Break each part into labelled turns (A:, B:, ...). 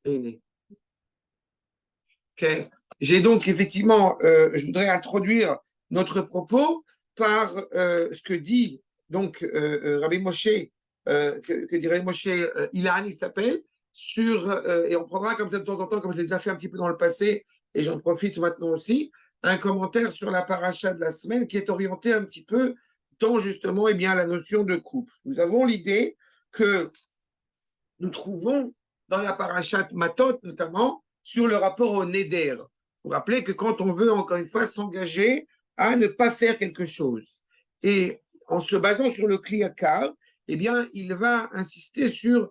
A: Ok. J'ai donc effectivement, je voudrais introduire notre propos par ce que dit donc Rabbi Moshe, que dit Rabbi Moshe Ilan, il s'appelle, et on prendra comme ça de temps en temps, comme je l'ai déjà fait un petit peu dans le passé, et j'en profite maintenant aussi, un commentaire sur la paracha de la semaine qui est orienté un petit peu dans justement eh bien, la notion de couple. Nous avons l'idée que nous trouvons dans la parashat Matot, notamment, sur le rapport au Neder. Vous vous rappelez que quand on veut, encore une fois, s'engager à ne pas faire quelque chose, et en se basant sur le Kliyakar, eh bien, il va insister sur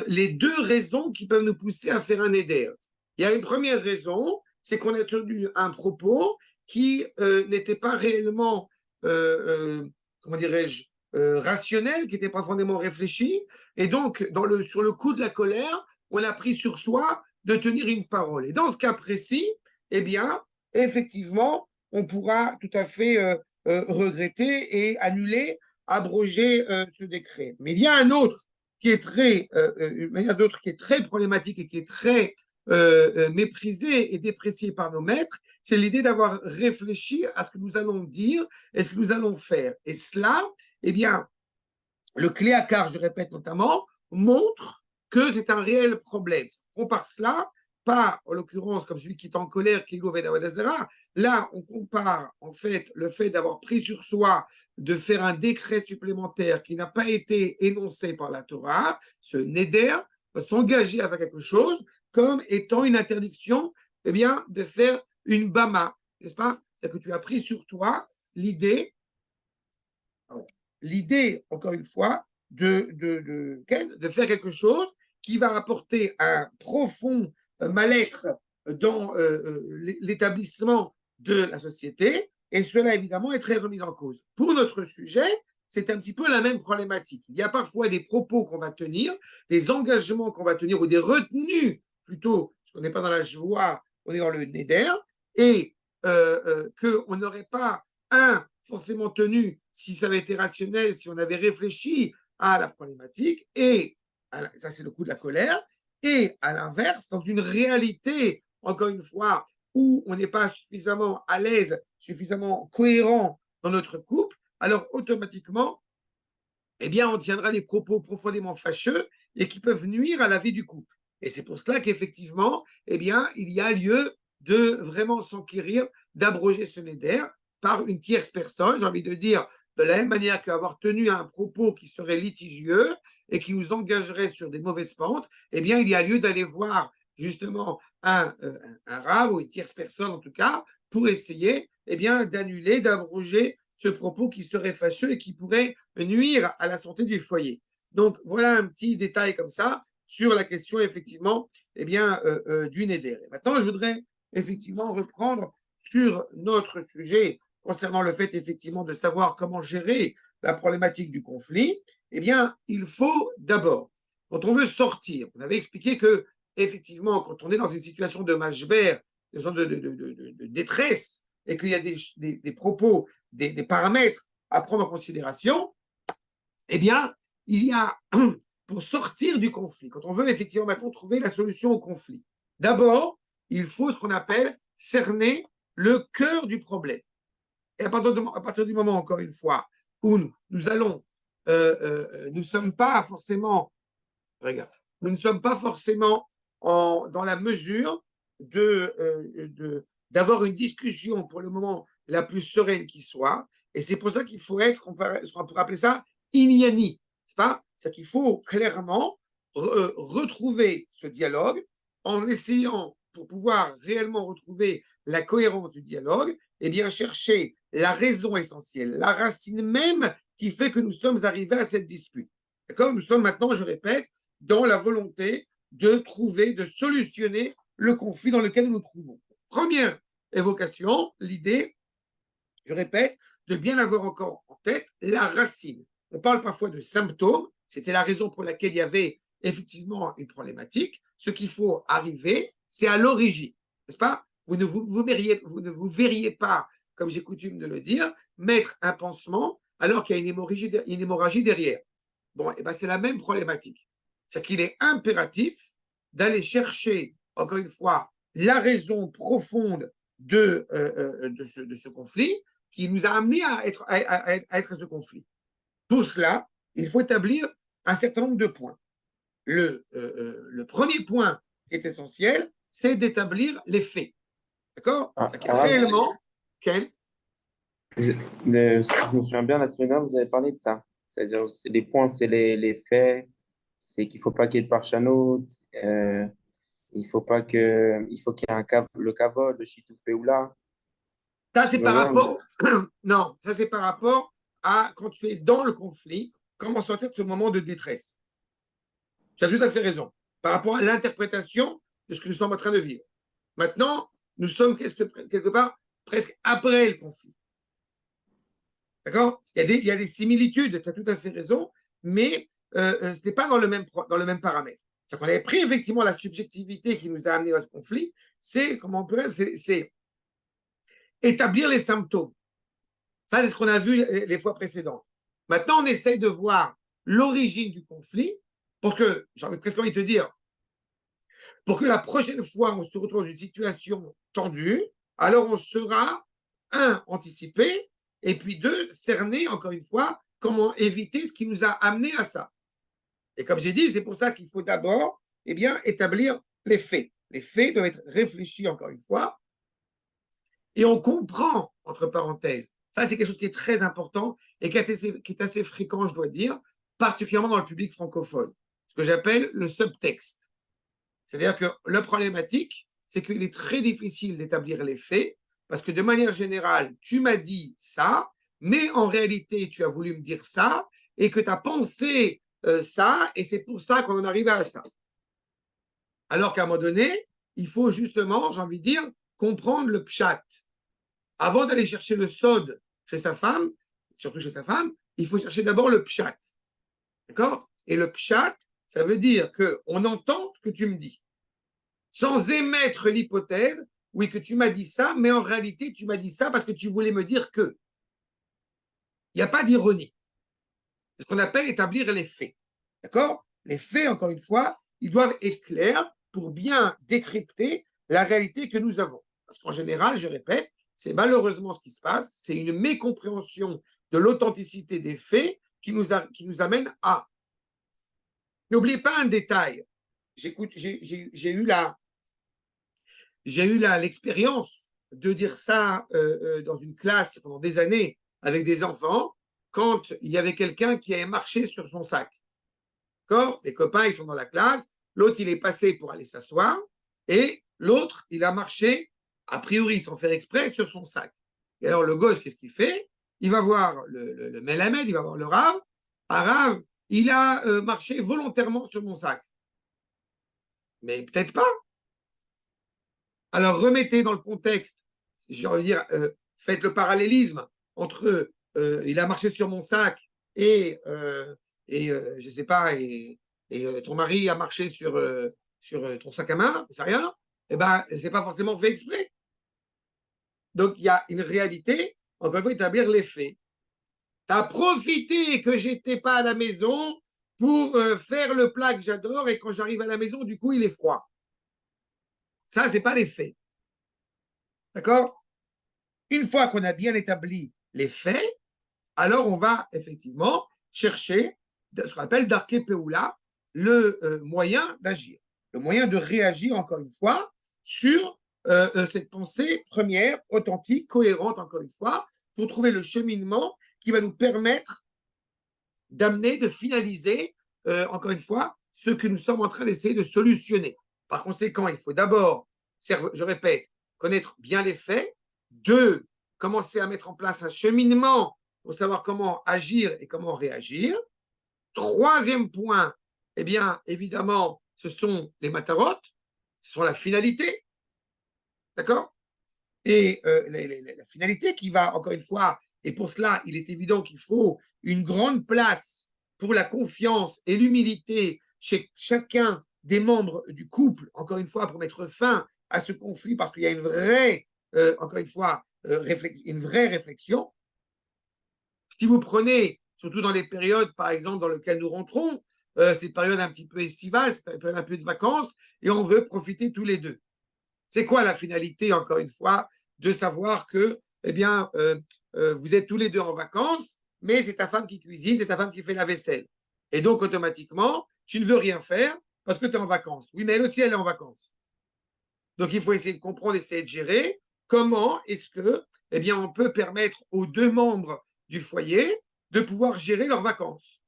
A: les deux raisons qui peuvent nous pousser à faire un Neder. Il y a une première raison, c'est qu'on a tenu un propos qui n'était pas réellement, comment dirais-je, rationnel, qui n'était pas profondément réfléchi, et donc sur le coup de la colère, on a pris sur soi de tenir une parole. Et dans ce cas précis, eh bien, effectivement, on pourra tout à fait regretter et annuler, abroger ce décret. Mais il y a un autre qui est très, une manière d'autre qui est très problématique et qui est très méprisée et dépréciée par nos maîtres, c'est l'idée d'avoir réfléchi à ce que nous allons dire et ce que nous allons faire. Et cela, eh bien, le Cléacar, je répète notamment, montre que c'est un réel problème. On compare cela, pas en l'occurrence comme celui qui est en colère, qui est Wadazera. Là, on compare en fait le fait d'avoir pris sur soi de faire un décret supplémentaire qui n'a pas été énoncé par la Torah, ce Neder, s'engager à faire quelque chose comme étant une interdiction eh bien, de faire une Bama, n'est-ce pas? C'est-à-dire que tu as pris sur toi l'idée encore une fois, de faire quelque chose qui va apporter un profond mal-être dans l'établissement de la société, et cela évidemment est très remis en cause. Pour notre sujet, c'est un petit peu la même problématique. Il y a parfois des propos qu'on va tenir, des engagements qu'on va tenir, ou des retenues, plutôt, parce qu'on n'est pas dans la joie, on est dans le neder, et qu'on n'aurait pas forcément tenu si ça avait été rationnel, si on avait réfléchi à la problématique, et ça c'est le coup de la colère, et à l'inverse, dans une réalité, encore une fois, où on n'est pas suffisamment à l'aise, suffisamment cohérent dans notre couple, alors automatiquement, eh bien, on tiendra des propos profondément fâcheux et qui peuvent nuire à la vie du couple. Et c'est pour cela qu'effectivement, eh bien, il y a lieu de vraiment s'enquérir, d'abroger ce neder par une tierce personne, j'ai envie de dire, de la même manière qu'avoir tenu un propos qui serait litigieux et qui nous engagerait sur des mauvaises pentes, eh bien, il y a lieu d'aller voir justement un rave ou une tierce personne, en tout cas, pour essayer eh bien, d'annuler, d'abroger ce propos qui serait fâcheux et qui pourrait nuire à la santé du foyer. Donc, voilà un petit détail comme ça sur la question, effectivement, eh bien, du Neder. Et maintenant, je voudrais effectivement reprendre sur notre sujet concernant le fait, effectivement, de savoir comment gérer la problématique du conflit. Eh bien, il faut d'abord, quand on veut sortir, on avait expliqué que, effectivement, quand on est dans une situation de mashber, de détresse, et qu'il y a des propos, des paramètres à prendre en considération, eh bien, il y a, pour sortir du conflit, quand on veut effectivement maintenant trouver la solution au conflit, d'abord, il faut ce qu'on appelle cerner le cœur du problème. Et à partir du moment, encore une fois, où nous allons, nous ne sommes pas forcément, regarde, nous ne sommes pas forcément dans la mesure d'avoir une discussion pour le moment la plus sereine qui soit. Et c'est pour ça qu'il faut être, on pourrait appeler ça, inyani. C'est-à-dire qu'il faut clairement retrouver ce dialogue en essayant, pour pouvoir réellement retrouver la cohérence du dialogue, et bien chercher la raison essentielle, la racine même qui fait que nous sommes arrivés à cette dispute. D'accord? Nous sommes maintenant, je répète, dans la volonté de trouver, de solutionner le conflit dans lequel nous nous trouvons. Première évocation, l'idée, je répète, de bien avoir encore en tête la racine. On parle parfois de symptômes, c'était la raison pour laquelle il y avait effectivement une problématique. Ce qu'il faut arriver, c'est à l'origine, n'est-ce pas? Vous ne vous verriez pas, comme j'ai coutume de le dire, mettre un pansement alors qu'il y a une hémorragie derrière. Bon, et ben c'est la même problématique. C'est qu'il est impératif d'aller chercher, encore une fois, la raison profonde de ce conflit qui nous a amené à être à ce conflit. Pour cela, il faut établir un certain nombre de points. Le premier point qui est essentiel, c'est d'établir les faits. D'accord?
B: Ah,
A: C'est-à-dire réellement, Ken,
B: si je me souviens bien, la semaine dernière, vous avez parlé de ça. C'est-à-dire, les points, c'est les faits, c'est qu'il faut pas qu'il y ait de parchanout, il faut qu'il y ait le kavod, le shituf peoula.
A: ça
B: Si
A: c'est
B: je me
A: par
B: souviens,
A: rapport, non, ça c'est par rapport à quand tu es dans le conflit, comment sortir de ce moment de détresse. Tu as tout à fait raison. Par rapport à l'interprétation de ce que nous sommes en train de vivre. Maintenant, nous sommes quelque part presque après le conflit. D'accord? Il y a des similitudes, tu as tout à fait raison, mais ce n'est pas dans le même paramètre. C'est-à-dire qu'on avait pris effectivement la subjectivité qui nous a amené à ce conflit, c'est, comment on peut dire, c'est établir les symptômes. Ça, c'est ce qu'on a vu les fois précédentes. Maintenant, on essaye de voir l'origine du conflit pour que, j'ai presque envie de te dire, pour que la prochaine fois on se retrouve dans une situation tendue, alors on sera, un, anticipé, et puis deux, cerner, encore une fois, comment éviter ce qui nous a amené à ça. Et comme j'ai dit, c'est pour ça qu'il faut d'abord établir les faits. Les faits doivent être réfléchis, encore une fois, et on comprend, entre parenthèses, ça c'est quelque chose qui est très important et qui est assez fréquent, je dois dire, particulièrement dans le public francophone, ce que j'appelle le subtexte. C'est-à-dire que la problématique, c'est qu'il est très difficile d'établir les faits, parce que de manière générale, tu m'as dit ça, mais en réalité, tu as voulu me dire ça, et que tu as pensé ça, et c'est pour ça qu'on en arrive à ça. Alors qu'à un moment donné, il faut justement, j'ai envie de dire, comprendre le pshat. Avant d'aller chercher le sod chez sa femme, surtout chez sa femme, il faut chercher d'abord le pshat. D'accord? Et le pshat, ça veut dire qu'on entend ce que tu me dis, sans émettre l'hypothèse, oui, que tu m'as dit ça, mais en réalité, tu m'as dit ça parce que tu voulais me dire que. Il n'y a pas d'ironie. C'est ce qu'on appelle établir les faits. D'accord? Les faits, encore une fois, ils doivent être clairs pour bien décrypter la réalité que nous avons. Parce qu'en général, je répète, c'est malheureusement ce qui se passe, c'est une mécompréhension de l'authenticité des faits qui nous amène à. N'oubliez pas un détail. J'ai eu l'expérience de dire ça dans une classe pendant des années avec des enfants quand il y avait quelqu'un qui avait marché sur son sac. D'accord? Les copains, ils sont dans la classe, l'autre, il est passé pour aller s'asseoir et l'autre, il a marché, a priori sans faire exprès, sur son sac. Et alors le gosse, qu'est-ce qu'il fait? Il va voir le Melamed, il va voir le Rav. Rav, il a marché volontairement sur mon sac. Mais peut-être pas. Alors remettez dans le contexte, j'ai envie de dire, faites le parallélisme entre il a marché sur mon sac je sais pas, ton mari a marché sur ton sac à main, c'est rien, et ben c'est pas forcément fait exprès. Donc il y a une réalité, encore une fois, établir les faits. Tu as profité que j'étais pas à la maison pour faire le plat que j'adore et quand j'arrive à la maison, du coup, il est froid. Ça, c'est pas les faits. D'accord? Une fois qu'on a bien établi les faits, alors on va effectivement chercher ce qu'on appelle Darke Peoula, le moyen d'agir, le moyen de réagir, encore une fois, sur cette pensée première, authentique, cohérente, encore une fois, pour trouver le cheminement qui va nous permettre d'amener, de finaliser, encore une fois, ce que nous sommes en train d'essayer de solutionner. Par conséquent, il faut d'abord, je répète, connaître bien les faits, deux, commencer à mettre en place un cheminement pour savoir comment agir et comment réagir. Troisième point, eh bien, évidemment, ce sont les matarotes, ce sont la finalité, d'accord? Et la finalité qui va, encore une fois, et pour cela, il est évident qu'il faut une grande place pour la confiance et l'humilité chez chacun des membres du couple, encore une fois, pour mettre fin à ce conflit, parce qu'il y a une vraie, encore une fois, une vraie réflexion. Si vous prenez, surtout dans les périodes, par exemple, dans lesquelles nous rentrons, c'est une période un petit peu estivale, c'est une période un peu de vacances, et on veut profiter tous les deux. C'est quoi la finalité, encore une fois, de savoir que, eh bien, vous êtes tous les deux en vacances, mais c'est ta femme qui cuisine, c'est ta femme qui fait la vaisselle. Et donc, automatiquement, tu ne veux rien faire parce que tu es en vacances. Oui, mais elle aussi, elle est en vacances. Donc, il faut essayer de comprendre, essayer de gérer comment est-ce que, eh bien, on peut permettre aux deux membres du foyer de pouvoir gérer leurs vacances.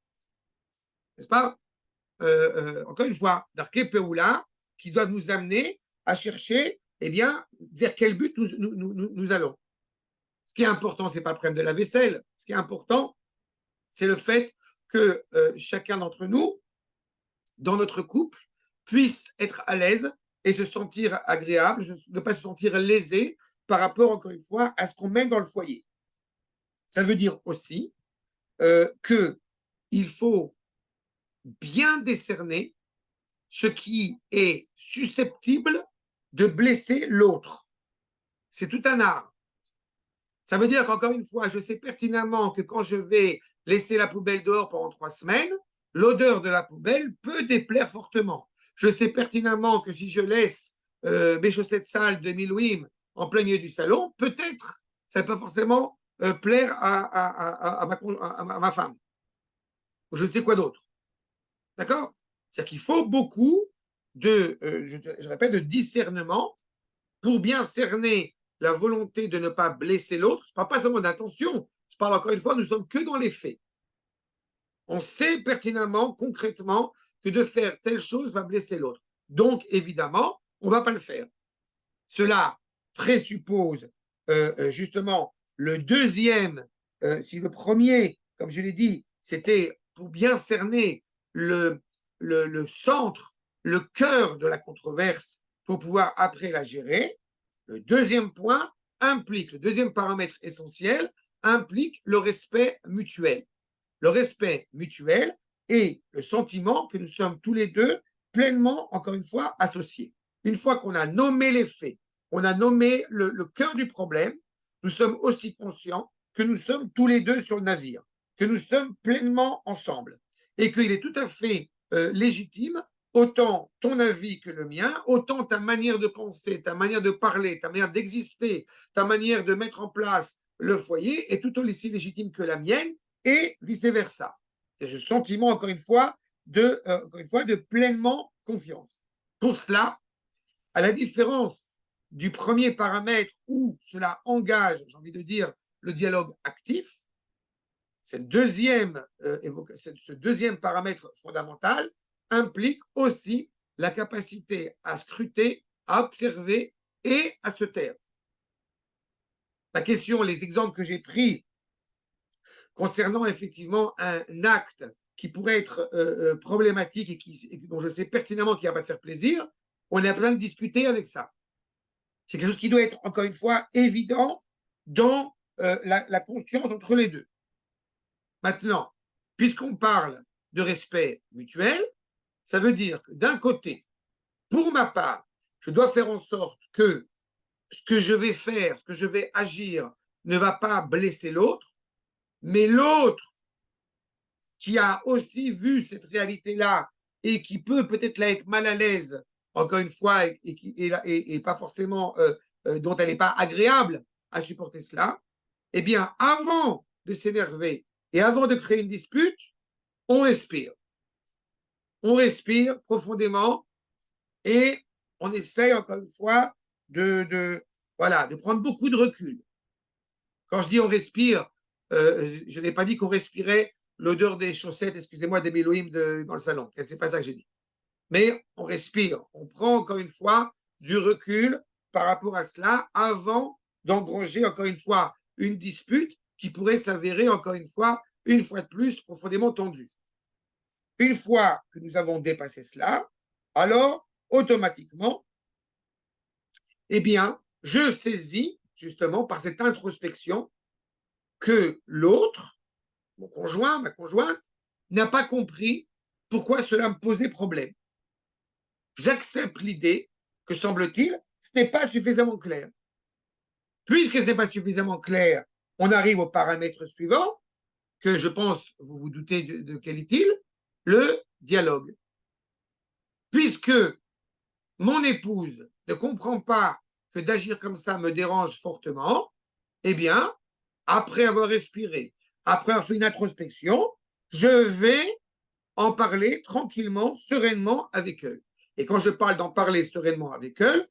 A: N'est-ce pas? Encore une fois, Darké Peoula, qui doivent nous amener à chercher, eh bien, vers quel but nous allons. Ce qui est important, ce n'est pas le problème de la vaisselle. Ce qui est important, c'est le fait que chacun d'entre nous, dans notre couple, puisse être à l'aise et se sentir agréable, ne pas se sentir lésé par rapport, encore une fois, à ce qu'on mène dans le foyer. Ça veut dire aussi qu'il faut bien décerner ce qui est susceptible de blesser l'autre. C'est tout un art. Ça veut dire qu'encore une fois, je sais pertinemment que quand je vais laisser la poubelle dehors pendant 3 semaines, l'odeur de la poubelle peut déplaire fortement. Je sais pertinemment que si je laisse mes chaussettes sales de Milouim en plein milieu du salon, peut-être ça ne peut pas forcément plaire à ma femme. Ou je ne sais quoi d'autre. D'accord? C'est-à-dire qu'il faut beaucoup de, je répète, de discernement pour bien cerner la volonté de ne pas blesser l'autre. Je ne parle pas seulement d'intention, je parle encore une fois, nous ne sommes que dans les faits. On sait pertinemment, concrètement, que de faire telle chose va blesser l'autre. Donc, évidemment, on ne va pas le faire. Cela présuppose justement le deuxième, si le premier, comme je l'ai dit, c'était pour bien cerner le centre, le cœur de la controverse pour pouvoir après la gérer. Le deuxième point implique, le deuxième paramètre essentiel implique le respect mutuel. Le respect mutuel et le sentiment que nous sommes tous les deux pleinement, encore une fois, associés. Une fois qu'on a nommé les faits, on a nommé le cœur du problème, nous sommes aussi conscients que nous sommes tous les deux sur le navire, que nous sommes pleinement ensemble et qu'il est tout à fait légitime, autant ton avis que le mien, autant ta manière de penser, ta manière de parler, ta manière d'exister, ta manière de mettre en place le foyer est tout aussi légitime que la mienne et vice-versa. C'est ce sentiment, encore une fois, de pleinement confiance. Pour cela, à la différence du premier paramètre où cela engage, j'ai envie de dire, le dialogue actif, ce deuxième paramètre fondamental implique aussi la capacité à scruter, à observer et à se taire. La question, les exemples que j'ai pris concernant effectivement un acte qui pourrait être problématique et dont je sais pertinemment qu'il ne va pas te faire plaisir, on a besoin de discuter avec ça. C'est quelque chose qui doit être, encore une fois, évident dans la conscience entre les deux. Maintenant, puisqu'on parle de respect mutuel, ça veut dire que d'un côté, pour ma part, je dois faire en sorte que ce que je vais faire, ce que je vais agir, ne va pas blesser l'autre, mais l'autre qui a aussi vu cette réalité-là et qui peut peut-être là être mal à l'aise, encore une fois, et pas forcément, dont elle n'est pas agréable à supporter cela, eh bien, avant de s'énerver et avant de créer une dispute, on respire. On respire profondément et on essaye, encore une fois, de prendre beaucoup de recul. Quand je dis on respire, je n'ai pas dit qu'on respirait l'odeur des chaussettes, excusez-moi, des Méloïm dans le salon. C'est pas ça que j'ai dit. Mais on respire. On prend encore une fois du recul par rapport à cela avant d'engranger encore une fois une dispute qui pourrait s'avérer encore une fois de plus, profondément tendue. Une fois que nous avons dépassé cela, alors automatiquement, eh bien, je saisis justement par cette introspection que l'autre, mon conjoint, ma conjointe, n'a pas compris pourquoi cela me posait problème. J'accepte l'idée que, semble-t-il, ce n'est pas suffisamment clair. Puisque ce n'est pas suffisamment clair, on arrive au paramètre suivant, que je pense, vous vous doutez de quel est-il, le dialogue. Puisque mon épouse ne comprend pas que d'agir comme ça me dérange fortement, eh bien, après avoir respiré, après avoir fait une introspection, je vais en parler tranquillement, sereinement avec elle. Et quand je parle d'en parler sereinement avec elle,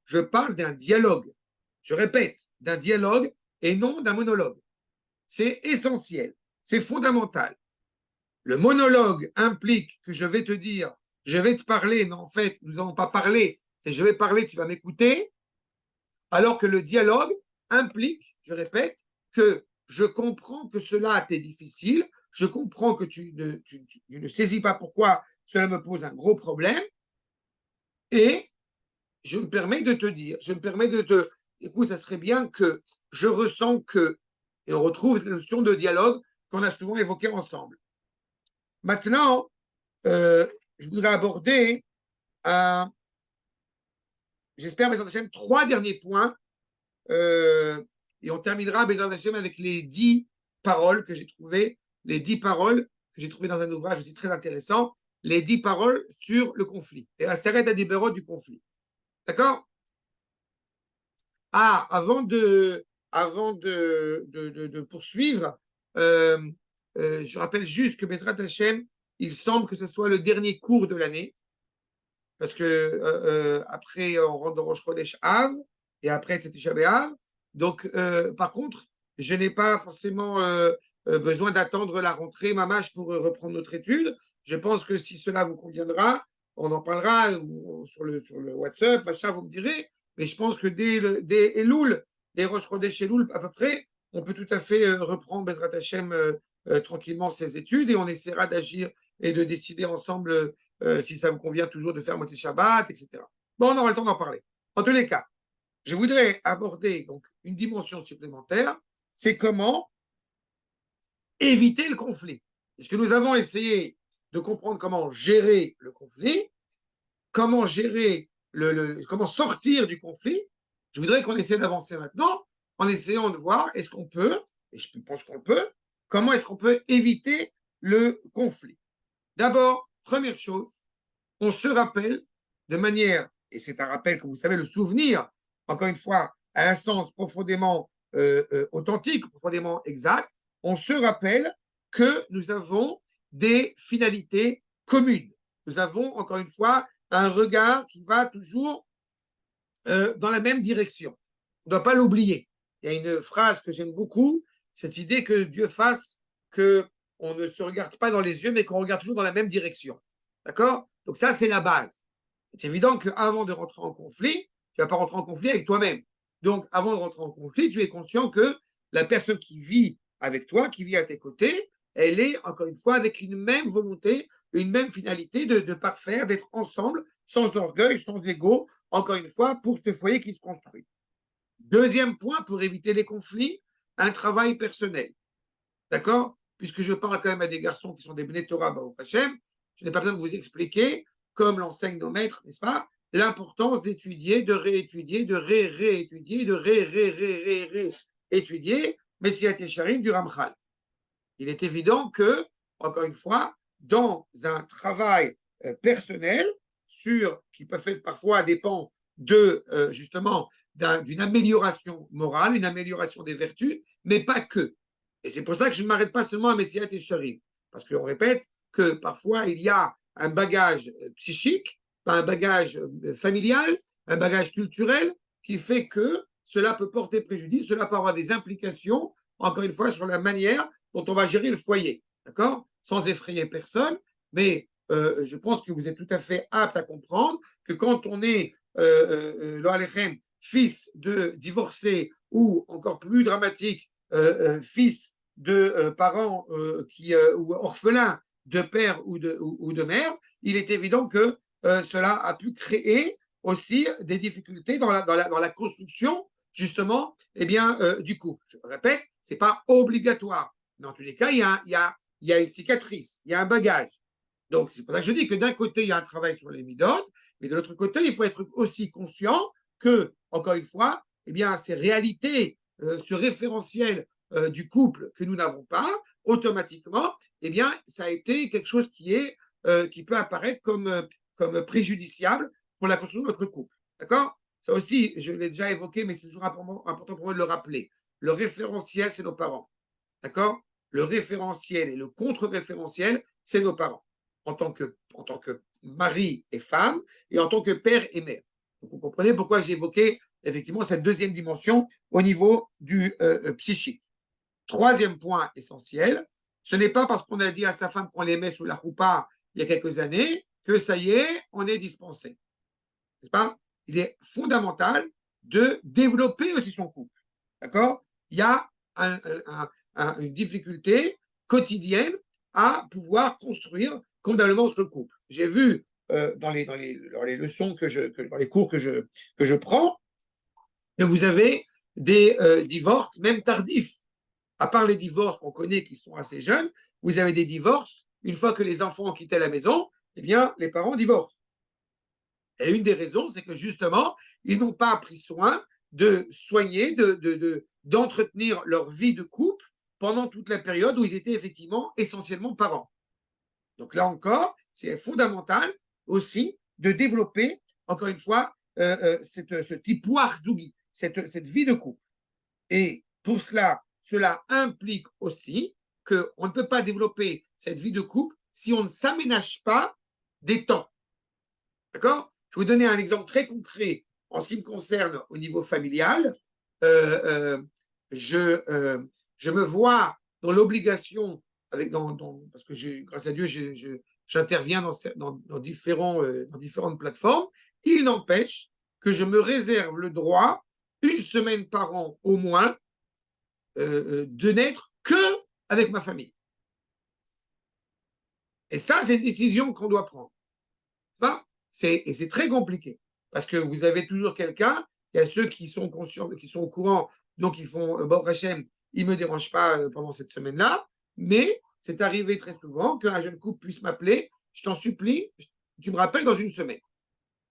A: je parle d'un dialogue. Je répète, d'un dialogue et non d'un monologue. C'est essentiel, c'est fondamental. Le monologue implique que je vais te dire, je vais te parler, mais en fait, nous n'allons pas parler, c'est je vais parler, tu vas m'écouter, alors que le dialogue implique, je répète, que je comprends que cela t'est difficile, je comprends que tu ne saisis pas pourquoi cela me pose un gros problème, et je me permets de te dire, écoute, ça serait bien que je ressens que, et on retrouve la notion de dialogue qu'on a souvent évoquée ensemble. Maintenant, je voudrais aborder, j'espère, Bézant Hachem, 3 derniers points, et on terminera, Bézant Hachem, avec les 10 paroles que j'ai trouvées, dans un ouvrage aussi très intéressant, les 10 paroles sur le conflit, et la Seret HaDiberot du conflit. D'accord? Avant de poursuivre, je rappelle juste que Bezrat Hachem, il semble que ce soit le dernier cours de l'année, parce que après, on rentre dans Rosh Chodesh Av, et après, c'est Tisha B'Av. Donc, par contre, je n'ai pas forcément besoin d'attendre la rentrée Mamash pour reprendre notre étude. Je pense que si cela vous conviendra, on en parlera sur le WhatsApp, machin, vous me direz. Mais je pense que dès Elul, dès Rosh Chodesh Elul, à peu près, on peut tout à fait reprendre Bezrat Hashem tranquillement ses études et on essaiera d'agir et de décider ensemble si ça vous convient toujours de faire Motzei Shabbat, etc. Bon, on aura le temps d'en parler. En tous les cas, je voudrais aborder donc une dimension supplémentaire, c'est comment éviter le conflit. Puisque nous avons essayé de comprendre comment gérer le conflit, comment sortir du conflit. Je voudrais qu'on essaie d'avancer maintenant en essayant de voir est-ce qu'on peut, et je pense qu'on peut, comment est-ce qu'on peut éviter le conflit. D'abord, première chose, on se rappelle de manière, et c'est un rappel que vous savez, le souvenir, encore une fois, à un sens profondément authentique, profondément exact, on se rappelle que nous avons des finalités communes. Nous avons, encore une fois, un regard qui va toujours dans la même direction. On ne doit pas l'oublier. Il y a une phrase que j'aime beaucoup, cette idée que Dieu fasse qu'on ne se regarde pas dans les yeux, mais qu'on regarde toujours dans la même direction. D'accord? Donc ça, c'est la base. C'est évident qu'avant de rentrer en conflit, tu ne vas pas rentrer en conflit avec toi-même. Donc, avant de rentrer en conflit, tu es conscient que la personne qui vit avec toi, qui vit à tes côtés, elle est, encore une fois, avec une même volonté, une même finalité de parfaire, d'être ensemble, sans orgueil, sans ego, encore une fois, pour ce foyer qui se construit. Deuxième point, pour éviter les conflits, un travail personnel. D'accord? Puisque je parle quand même à des garçons qui sont des Bnei Torah, Baruch Hashem, je n'ai pas besoin de vous expliquer, comme l'enseignent nos maîtres, n'est-ce pas, l'importance d'étudier, de réétudier, de réétudier, de réétudier Messiat Yesharim du Ramchal. Il est évident que, encore une fois, dans un travail personnel, qui peut faire parfois dépend justement d'une amélioration morale, une amélioration des vertus, mais pas que. Et c'est pour ça que je ne m'arrête pas seulement à Messiat Yesharim, parce qu'on répète que parfois il y a un bagage psychique, un bagage familial, un bagage culturel qui fait que cela peut porter préjudice, cela peut avoir des implications, encore une fois, sur la manière dont on va gérer le foyer, d'accord? Sans effrayer personne, mais je pense que vous êtes tout à fait apte à comprendre que quand on est fils de divorcé ou encore plus dramatique, fils de parents ou orphelins de père ou de mère, il est évident que cela a pu créer aussi des difficultés dans la construction justement du couple. Je répète, ce n'est pas obligatoire. Mais en tous les cas, il y a une cicatrice, il y a un bagage. Donc, c'est pour ça que je dis que d'un côté, il y a un travail sur les midotes, mais de l'autre côté, il faut être aussi conscient que, encore une fois, ces réalités, ce référentiel du couple que nous n'avons pas, automatiquement, eh bien, ça a été quelque chose qui peut apparaître comme préjudiciable pour la construction de notre couple. D'accord? Ça aussi, je l'ai déjà évoqué, mais c'est toujours important pour moi de le rappeler. Le référentiel, c'est nos parents. D'accord? Le référentiel et le contre-référentiel, c'est nos parents, en tant que mari et femme, et en tant que père et mère. Donc, vous comprenez pourquoi j'ai évoqué effectivement cette deuxième dimension au niveau du psychique. Troisième point essentiel, ce n'est pas parce qu'on a dit à sa femme qu'on l'aimait sous la roupa il y a quelques années que ça y est, on est dispensé. N'est-ce pas? Il est fondamental de développer aussi son couple. D'accord? Il y a une difficulté quotidienne à pouvoir construire convenablement ce couple. J'ai vu dans les leçons dans les cours que je prends, que vous avez des divorces, même tardifs. À part les divorces qu'on connaît qui sont assez jeunes, vous avez des divorces, une fois que les enfants ont quitté la maison, eh bien, les parents divorcent. Et une des raisons, c'est que justement, ils n'ont pas pris soin de soigner, d'entretenir leur vie de couple pendant toute la période où ils étaient effectivement essentiellement parents. Donc là encore, c'est fondamental aussi de développer, encore une fois, ce type zougi, cette vie de couple. Et pour cela implique aussi qu'on ne peut pas développer cette vie de couple si on ne s'aménage pas des temps. D'accord? Je vais vous donner un exemple très concret en ce qui me concerne au niveau familial. Je me vois dans l'obligation, parce que grâce à Dieu, j'interviens dans différentes plateformes. Il n'empêche que je me réserve le droit, une semaine par an au moins, de n'être que avec ma famille. Et ça, c'est une décision qu'on doit prendre. Et c'est très compliqué parce que vous avez toujours quelqu'un, il y a ceux qui sont conscients, qui sont au courant, donc ils font bon, Hachem, il ne me dérange pas pendant cette semaine-là, mais c'est arrivé très souvent qu'un jeune couple puisse m'appeler, je t'en supplie, tu me rappelles dans une semaine.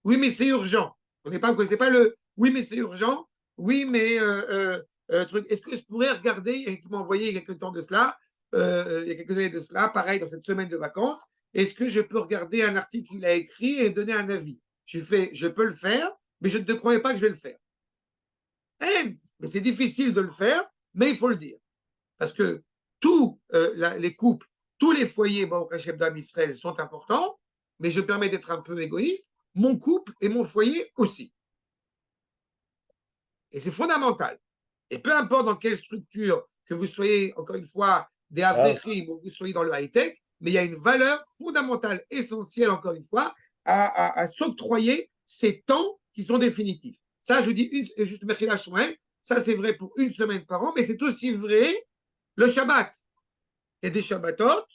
A: Oui, mais c'est urgent. Vous ne connaissez pas le oui, mais c'est urgent. Oui, mais truc. Est-ce que je pourrais regarder, et qui m'a envoyé il y a quelques temps de cela, il y a quelques années de cela, pareil, dans cette semaine de vacances, est-ce que je peux regarder un article qu'il a écrit et donner un avis? Je peux le faire, mais je ne te promets pas que je vais le faire. Mais c'est difficile de le faire, mais il faut le dire. Parce que tous les couples, tous les foyers, bon, d'Am Israël sont importants, mais je permets d'être un peu égoïste, mon couple et mon foyer aussi. Et c'est fondamental. Et peu importe dans quelle structure, que vous soyez, encore une fois, des Avrechim ou que vous soyez dans le high-tech, mais il y a une valeur fondamentale, essentielle, encore une fois, à s'octroyer ces temps qui sont définitifs. Ça, je dis juste Mechila Shmuel, ça c'est vrai pour une semaine par an, mais c'est aussi vrai le Shabbat. Il y a des Shabbatot.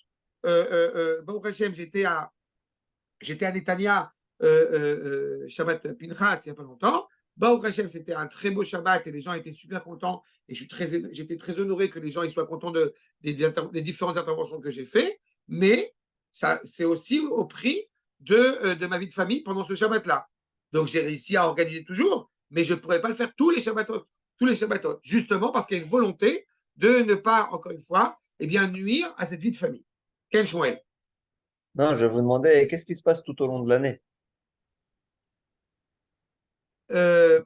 A: Baruch Hashem, j'étais à Netanya, Shabbat Pinchas, il n'y a pas longtemps. Baruch Hashem, c'était un très beau Shabbat et les gens étaient super contents. Et j'étais très honoré que les gens ils soient contents des différentes interventions que j'ai faites. Mais ça, c'est aussi au prix de ma vie de famille pendant ce Shabbat-là. Donc j'ai réussi à organiser toujours, mais je ne pourrais pas le faire tous les Shabbatot, justement parce qu'il y a une volonté de ne pas, encore une fois, nuire à cette vie de famille. Ken Shmuel.
C: Non, je vous demandais, qu'est-ce qui se passe tout au long de l'année?
A: Euh,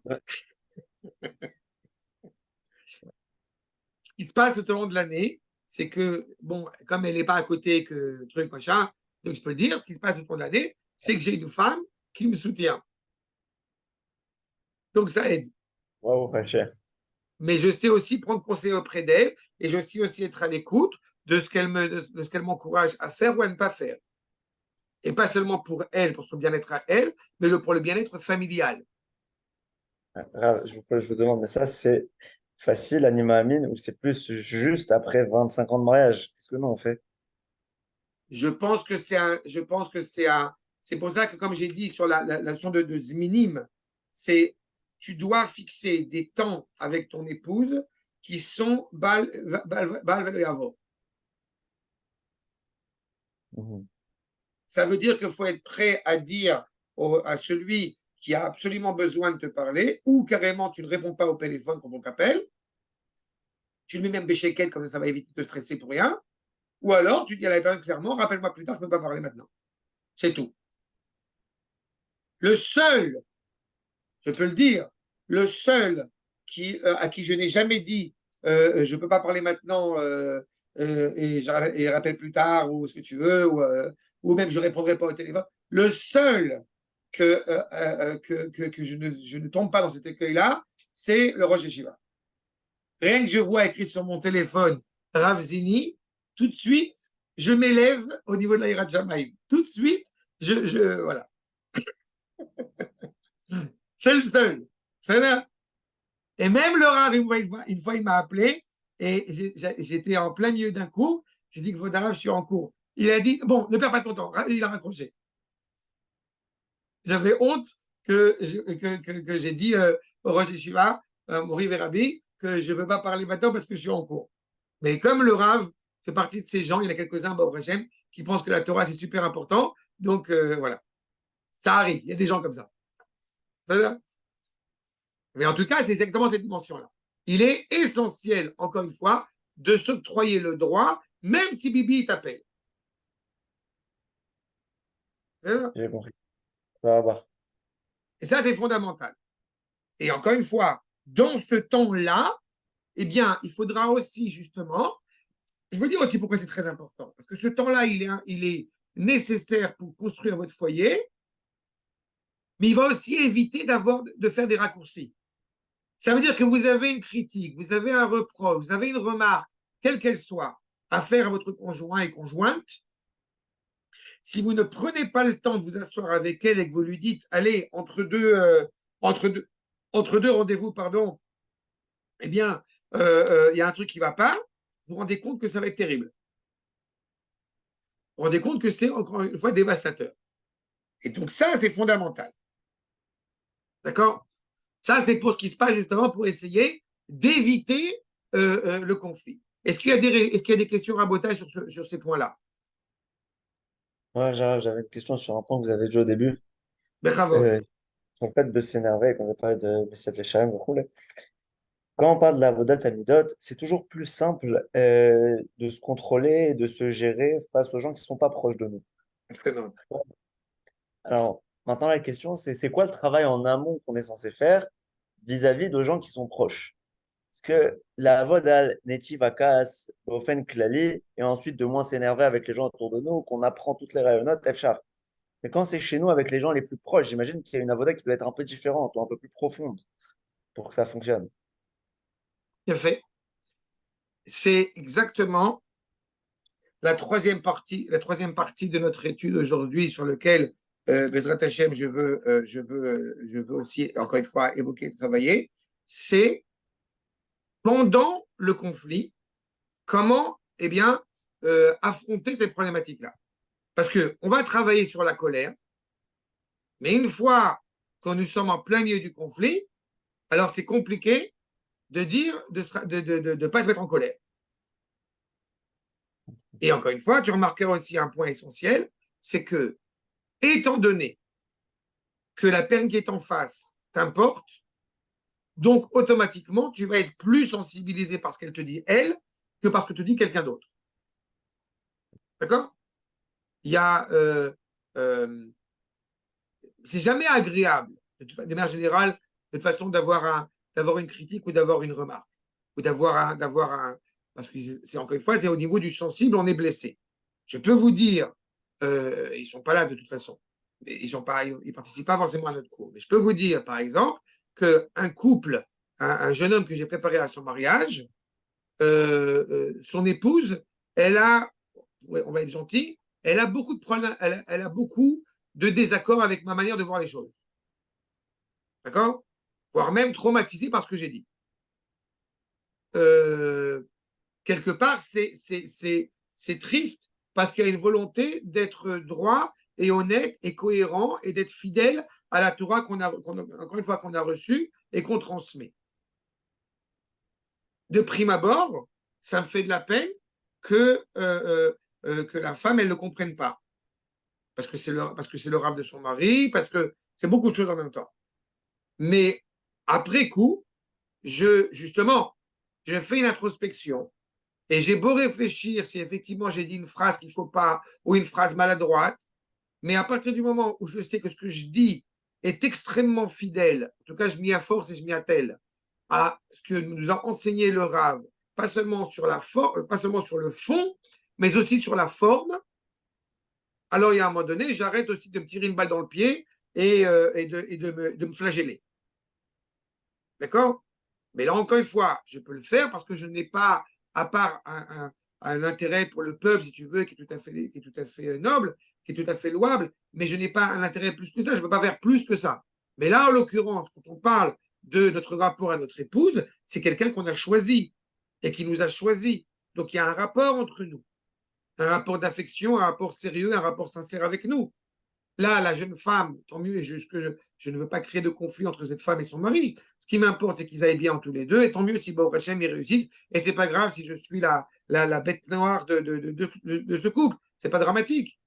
A: Ce qui se passe tout au long de l'année, c'est que, bon, comme elle n'est pas à côté que truc, machin, donc je peux le dire, ce qui se passe tout au long de l'année, c'est que j'ai une femme qui me soutient. Donc ça aide.
C: Waouh, pas cher.
A: Mais je sais aussi prendre conseil auprès d'elle et je sais aussi être à l'écoute de ce qu'elle m'encourage à faire ou à ne pas faire. Et pas seulement pour elle, pour son bien-être à elle, mais pour le bien-être familial.
C: Je vous demande, mais ça, c'est facile, Anima Amine, ou c'est plus juste après 25 ans de mariage? Qu'est-ce que nous on fait?
A: C'est pour ça que, comme j'ai dit sur la notion de Zminim, c'est tu dois fixer des temps avec ton épouse qui sont Bal Yavo. Ça veut dire qu'il faut être prêt à dire à celui qui a absolument besoin de te parler, ou carrément tu ne réponds pas au téléphone quand on t'appelle, tu le mets même béchéquette, comme ça va éviter de te stresser pour rien, ou alors tu dis à la personne clairement, rappelle-moi plus tard, je ne peux pas parler maintenant. C'est tout. Le seul, je peux le dire, le seul à qui je n'ai jamais dit je ne peux pas parler maintenant et rappelle plus tard ou ce que tu veux, ou même je ne répondrai pas au téléphone, le seul que je ne tombe pas dans cet écueil-là, c'est le Rosh Yeshiva. Rien que je vois écrit sur mon téléphone Rav Zini, tout de suite, je m'élève au niveau de la Hirat Shamayim. Tout de suite, voilà. C'est le seul. Et même le Rav, une fois, il m'a appelé et j'étais en plein milieu d'un cours. J'ai dit que Rav, je suis en cours. Il a dit, bon, ne perds pas ton temps. Il a raccroché. J'avais honte que j'ai dit au Rosh Yeshiva, Mori Verabi, que je ne veux pas parler maintenant parce que je suis en cours. Mais comme le Rav fait partie de ces gens, il y en a quelques-uns, Hashem, qui pensent que la Torah, c'est super important. Donc, voilà. Ça arrive. Il y a des gens comme ça. Mais en tout cas, c'est exactement cette dimension-là. Il est essentiel, encore une fois, de s'octroyer le droit, même si Bibi t'appelle.
C: J'ai compris. Ça va.
A: Et ça, c'est fondamental. Et encore une fois, dans ce temps-là, eh bien, il faudra aussi, justement, je veux dire aussi pourquoi c'est très important. Parce que ce temps-là, il est nécessaire pour construire votre foyer, mais il va aussi éviter de faire des raccourcis. Ça veut dire que vous avez une critique, vous avez un reproche, vous avez une remarque, quelle qu'elle soit, à faire à votre conjoint et conjointe. Si vous ne prenez pas le temps de vous asseoir avec elle et que vous lui dites, allez, entre deux rendez-vous, pardon, eh bien, y a un truc qui ne va pas, vous vous rendez compte que ça va être terrible. Vous vous rendez compte que c'est, encore une fois, dévastateur. Et donc ça, c'est fondamental. D'accord? Ça, c'est pour ce qui se passe justement pour essayer d'éviter le conflit. Est-ce qu'il y a des questions rabotages sur ces points-là?
C: Ouais, j'avais une question sur un point que vous avez dit au début.
A: Bechavod.
C: Sur le fait de s'énerver, quand on a parlé de Messiat Leshaim, quand on parle de la Vodat Amidot, c'est toujours plus simple de se contrôler et de se gérer face aux gens qui ne sont pas proches de nous. Alors, maintenant, la question, c'est quoi le travail en amont qu'on est censé faire vis-à-vis de gens qui sont proches? Parce que la Vodal, Netiv Akas, Ofen Klali, et ensuite de moins s'énerver avec les gens autour de nous, qu'on apprend toutes les rayonnotes, Efchar. Mais quand c'est chez nous avec les gens les plus proches, j'imagine qu'il y a une avoda qui doit être un peu différente ou un peu plus profonde pour que ça fonctionne.
A: Bien fait. C'est exactement la troisième partie de notre étude aujourd'hui sur lequel, Bezrat Hashem, je veux aussi, encore une fois, évoquer et travailler, c'est pendant le conflit, comment, eh bien, affronter cette problématique-là. Parce qu'on va travailler sur la colère, mais une fois que nous sommes en plein milieu du conflit, alors c'est compliqué de dire de ne pas se mettre en colère. Et encore une fois, tu remarqueras aussi un point essentiel, c'est que, étant donné que la personne qui est en face t'importe, donc automatiquement, tu vas être plus sensibilisé par ce qu'elle te dit, elle, que par ce que te dit quelqu'un d'autre. D'accord? Il y a... c'est jamais agréable, de manière générale, de toute façon, d'avoir une critique ou d'avoir une remarque, ou d'avoir un... Parce que c'est encore une fois, c'est au niveau du sensible, on est blessé. Je peux vous dire, ils ne sont pas là de toute façon, ils ne participent pas forcément à notre cours, mais je peux vous dire, par exemple, qu'un couple, un jeune homme que j'ai préparé à son mariage, son épouse, elle a, on va être gentil, elle a beaucoup de problèmes, elle a beaucoup de désaccords avec ma manière de voir les choses. D'accord? Voire même traumatisée par ce que j'ai dit. Quelque part, c'est triste parce qu'il y a une volonté d'être droit et honnête et cohérent et d'être fidèle à la Torah encore une fois, qu'on a reçue et qu'on transmet. De prime abord, ça me fait de la peine que la femme, elle ne le comprenne pas. Parce que c'est le rave de son mari, parce que c'est beaucoup de choses en même temps. Mais après coup, justement, je fais une introspection et j'ai beau réfléchir si effectivement j'ai dit une phrase qu'il ne faut pas ou une phrase maladroite, mais à partir du moment où je sais que ce que je dis est extrêmement fidèle, en tout cas je m'y afforce et je m'y attelle, à ce que nous a enseigné le Rav, pas seulement sur pas seulement sur le fond, mais aussi sur la forme, alors il y a un moment donné, j'arrête aussi de me tirer une balle dans le pied et de me flageller. D'accord? Mais là, encore une fois, je peux le faire parce que je n'ai pas, à part un intérêt pour le peuple, si tu veux, qui est tout à fait noble, qui est tout à fait louable, mais je n'ai pas un intérêt plus que ça, je ne peux pas faire plus que ça. Mais là, en l'occurrence, quand on parle de notre rapport à notre épouse, c'est quelqu'un qu'on a choisi et qui nous a choisi. Donc il y a un rapport entre nous, un rapport d'affection, un rapport sérieux, un rapport sincère avec nous. Là, la jeune femme, tant mieux, et je ne veux pas créer de conflit entre cette femme et son mari. Ce qui m'importe, c'est qu'ils aillent bien tous les deux, et tant mieux si Baruch Hashem, ils réussissent, et c'est pas grave si je suis la bête noire de ce couple. C'est pas dramatique.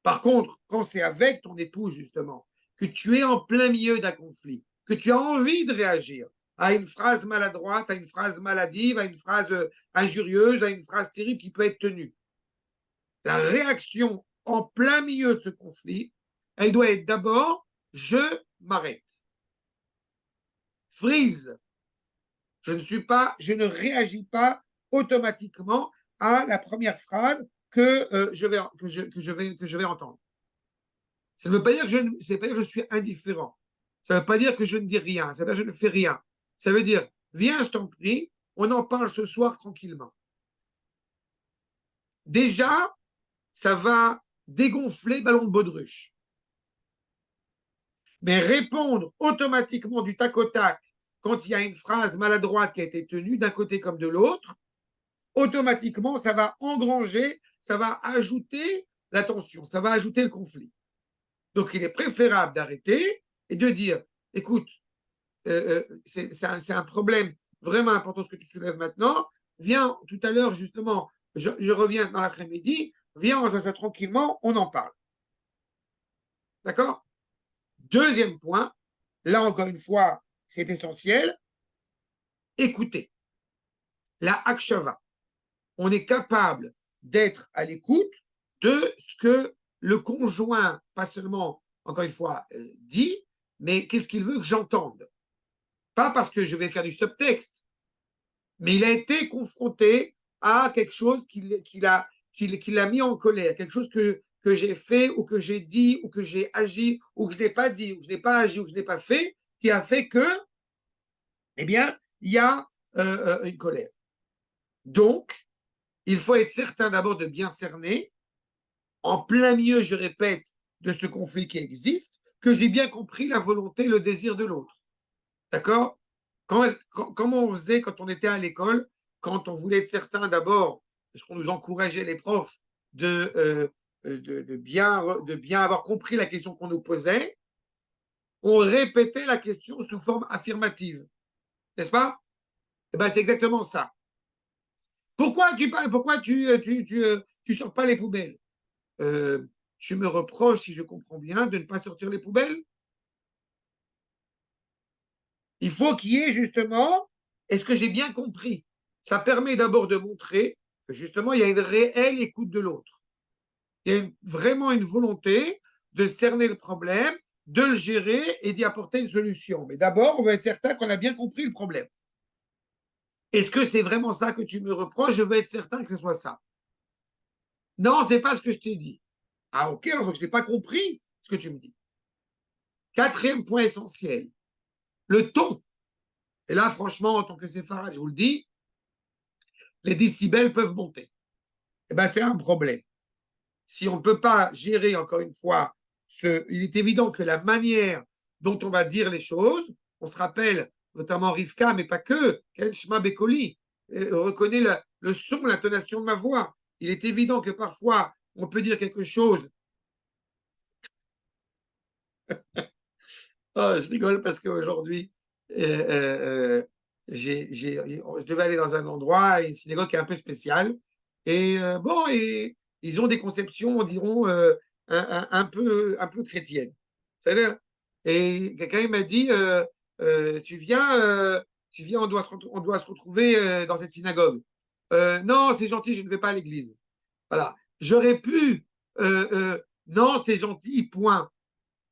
A: Par contre, quand c'est avec ton épouse, justement, que tu es en plein milieu d'un conflit, que tu as envie de réagir à une phrase maladroite, à une phrase maladive, à une phrase injurieuse, à une phrase terrible qui peut être tenue, la réaction en plein milieu de ce conflit, elle doit être d'abord je m'arrête. Freeze. Je ne réagis pas automatiquement à la première phrase que je vais entendre. Ça ne veut pas dire que je suis indifférent. Ça ne veut pas dire que je ne dis rien. Ça veut dire que je ne fais rien. Ça veut dire, viens, je t'en prie, on en parle ce soir tranquillement. Déjà, ça va dégonfler le ballon de baudruche. Mais répondre automatiquement du tac au tac quand il y a une phrase maladroite qui a été tenue d'un côté comme de l'autre, automatiquement, ça va engranger, ça va ajouter la tension, ça va ajouter le conflit. Donc, il est préférable d'arrêter et de dire, écoute, c'est un problème vraiment important ce que tu soulèves maintenant. Viens tout à l'heure, justement, je reviens dans l'après-midi, viens, on s'assoit tranquillement, on en parle. D'accord? Deuxième point, là encore une fois, c'est essentiel, écouter. La akshava. On est capable d'être à l'écoute de ce que le conjoint, pas seulement, encore une fois, dit, mais qu'est-ce qu'il veut que j'entende. Pas parce que je vais faire du subtexte, mais il a été confronté à quelque chose qui l'a mis en colère, quelque chose que j'ai fait ou que j'ai dit ou que j'ai agi ou que je n'ai pas dit ou que je n'ai pas agi ou que je n'ai pas fait, qui a fait que, eh bien, il y a une colère. Donc, il faut être certain d'abord de bien cerner, en plein milieu, je répète, de ce conflit qui existe, que j'ai bien compris la volonté, le désir de l'autre. D'accord? Comment on faisait quand on était à l'école, quand on voulait être certain d'abord, parce qu'on nous encourageait les profs de bien avoir compris la question qu'on nous posait, on répétait la question sous forme affirmative. N'est-ce pas? Eh ben, c'est exactement ça. Pourquoi tu sors pas les poubelles? Tu me reproches, si je comprends bien, de ne pas sortir les poubelles? Il faut qu'il y ait justement, est-ce que j'ai bien compris? Ça permet d'abord de montrer que justement, il y a une réelle écoute de l'autre. Il y a vraiment une volonté de cerner le problème, de le gérer et d'y apporter une solution. Mais d'abord, on va être certain qu'on a bien compris le problème. Est-ce que c'est vraiment ça que tu me reproches? Je veux être certain que ce soit ça. Non, c'est pas ce que je t'ai dit. Ah ok, donc je n'ai pas compris ce que tu me dis. Quatrième point essentiel, le ton. Et là, franchement, en tant que séfarade, je vous le dis, les décibels peuvent monter. Eh bien, c'est un problème. Si on ne peut pas gérer, encore une fois, il est évident que la manière dont on va dire les choses, on se rappelle notamment Rivka, mais pas que, Ken Shma Bekoli, reconnaît le son, l'intonation de ma voix. Il est évident que parfois, on peut dire quelque chose. Oh, je rigole parce qu'aujourd'hui, je devais aller dans un endroit, une synagogue qui est un peu spéciale. Et bon, et ils ont des conceptions, on diront, un peu chrétiennes. C'est-à-dire, et quelqu'un m'a dit, tu viens, on doit se retrouver dans cette synagogue. Non, c'est gentil, je ne vais pas à l'église. Voilà. J'aurais pu, non, c'est gentil, point.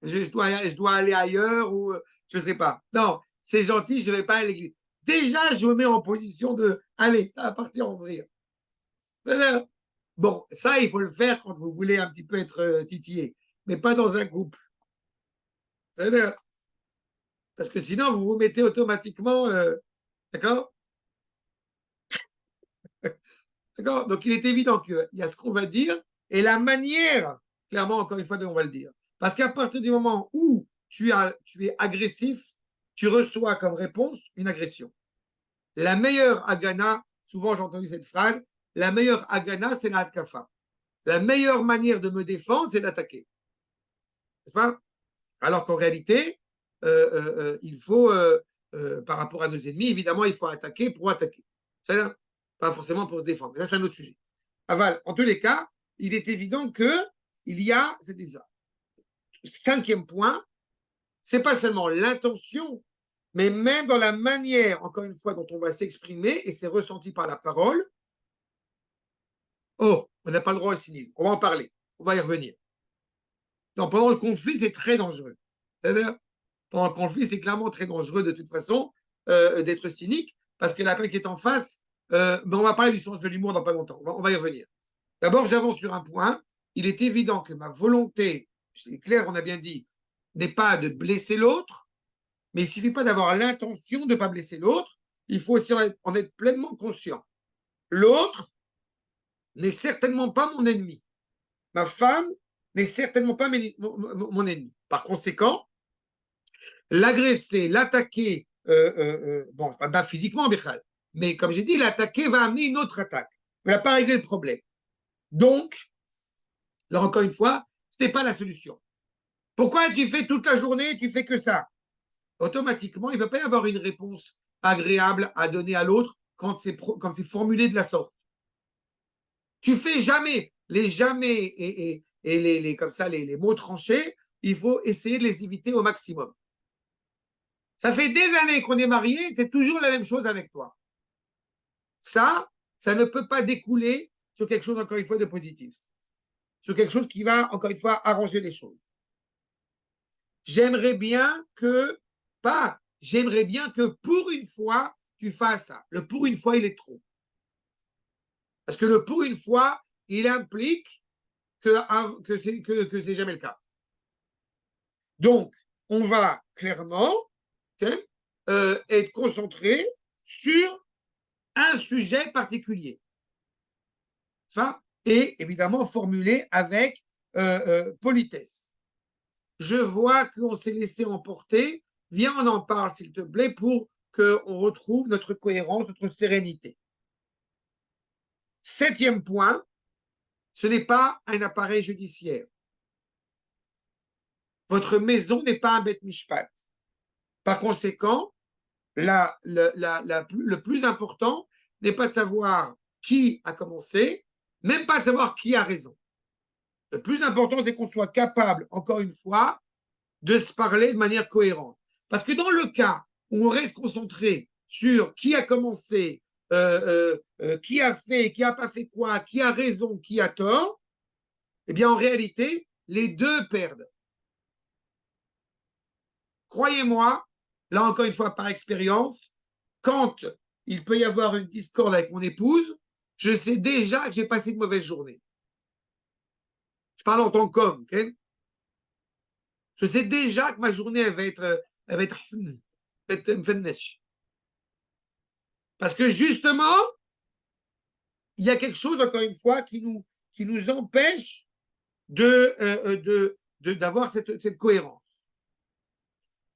A: Je dois aller ailleurs ou je ne sais pas. Non, c'est gentil, je ne vais pas à l'église. Déjà, je me mets en position de, allez, ça va partir en vrille. Bon, ça, il faut le faire quand vous voulez un petit peu être titillé, mais pas dans un couple. Parce que sinon, vous vous mettez automatiquement, d'accord? D'accord? Donc, il est évident qu'il y a ce qu'on va dire et la manière, clairement, encore une fois, dont on va le dire. Parce qu'à partir du moment où tu es agressif, tu reçois comme réponse une agression. La meilleure agana, souvent j'ai entendu cette phrase, la meilleure agana, c'est la hatkafa. La meilleure manière de me défendre, c'est d'attaquer. N'est-ce pas? Alors qu'en réalité, il faut, par rapport à nos ennemis, évidemment, il faut attaquer pour attaquer. C'est-à-dire, pas forcément pour se défendre. Ça, c'est un autre sujet. Aval, en tous les cas, il est évident qu'il y a, c'est ça. Cinquième point, c'est pas seulement l'intention, mais même dans la manière, encore une fois, dont on va s'exprimer, et c'est ressenti par la parole. Oh, on n'a pas le droit au cynisme. On va en parler. On va y revenir. Donc, pendant le conflit, c'est très dangereux. C'est-à-dire, pendant le conflit, c'est clairement très dangereux de toute façon d'être cynique, parce que la personne qui est en face, mais on va parler du sens de l'humour dans pas longtemps. On va y revenir. D'abord, j'avance sur un point. Il est évident que ma volonté, c'est clair, on a bien dit, n'est pas de blesser l'autre, mais il ne suffit pas d'avoir l'intention de ne pas blesser l'autre, il faut aussi en être pleinement conscient. L'autre n'est certainement pas mon ennemi. Ma femme n'est certainement pas mon ennemi. Par conséquent, l'agresser, l'attaquer, bon, pas physiquement, mais comme j'ai dit, l'attaquer va amener une autre attaque. Il ne va pas régler le problème. Donc, là encore une fois, ce n'est pas la solution. Pourquoi tu fais toute la journée, tu fais que ça? Automatiquement, il ne peut pas y avoir une réponse agréable à donner à l'autre quand c'est formulé de la sorte. Tu fais jamais, les jamais et comme ça, les mots tranchés, il faut essayer de les éviter au maximum. Ça fait des années qu'on est mariés, c'est toujours la même chose avec toi. Ça ne peut pas découler sur quelque chose, encore une fois, de positif. Sur quelque chose qui va, encore une fois, arranger les choses. J'aimerais bien que pour une fois, tu fasses ça. Le pour une fois, il est trop. Parce que le pour une fois, il implique que c'est jamais le cas. Donc, on va clairement être concentré sur un sujet particulier. Ça, et évidemment formulé avec politesse. Je vois qu'on s'est laissé emporter. Viens, on en parle, s'il te plaît, pour qu'on retrouve notre cohérence, notre sérénité. Septième point, ce n'est pas un appareil judiciaire. Votre maison n'est pas un beth mishpat. Par conséquent, le plus important n'est pas de savoir qui a commencé, même pas de savoir qui a raison. Le plus important, c'est qu'on soit capable, encore une fois, de se parler de manière cohérente. Parce que dans le cas où on reste concentré sur qui a commencé, qui a fait, qui n'a pas fait quoi, qui a raison, qui a tort, eh bien, en réalité, les deux perdent. Croyez-moi, là encore une fois par expérience, quand il peut y avoir une discorde avec mon épouse, je sais déjà que j'ai passé une mauvaise journée. Je parle en tant qu'homme, ok? Je sais déjà que ma journée, elle va être parce que justement, il y a quelque chose, encore une fois, qui nous empêche d'avoir cette cohérence.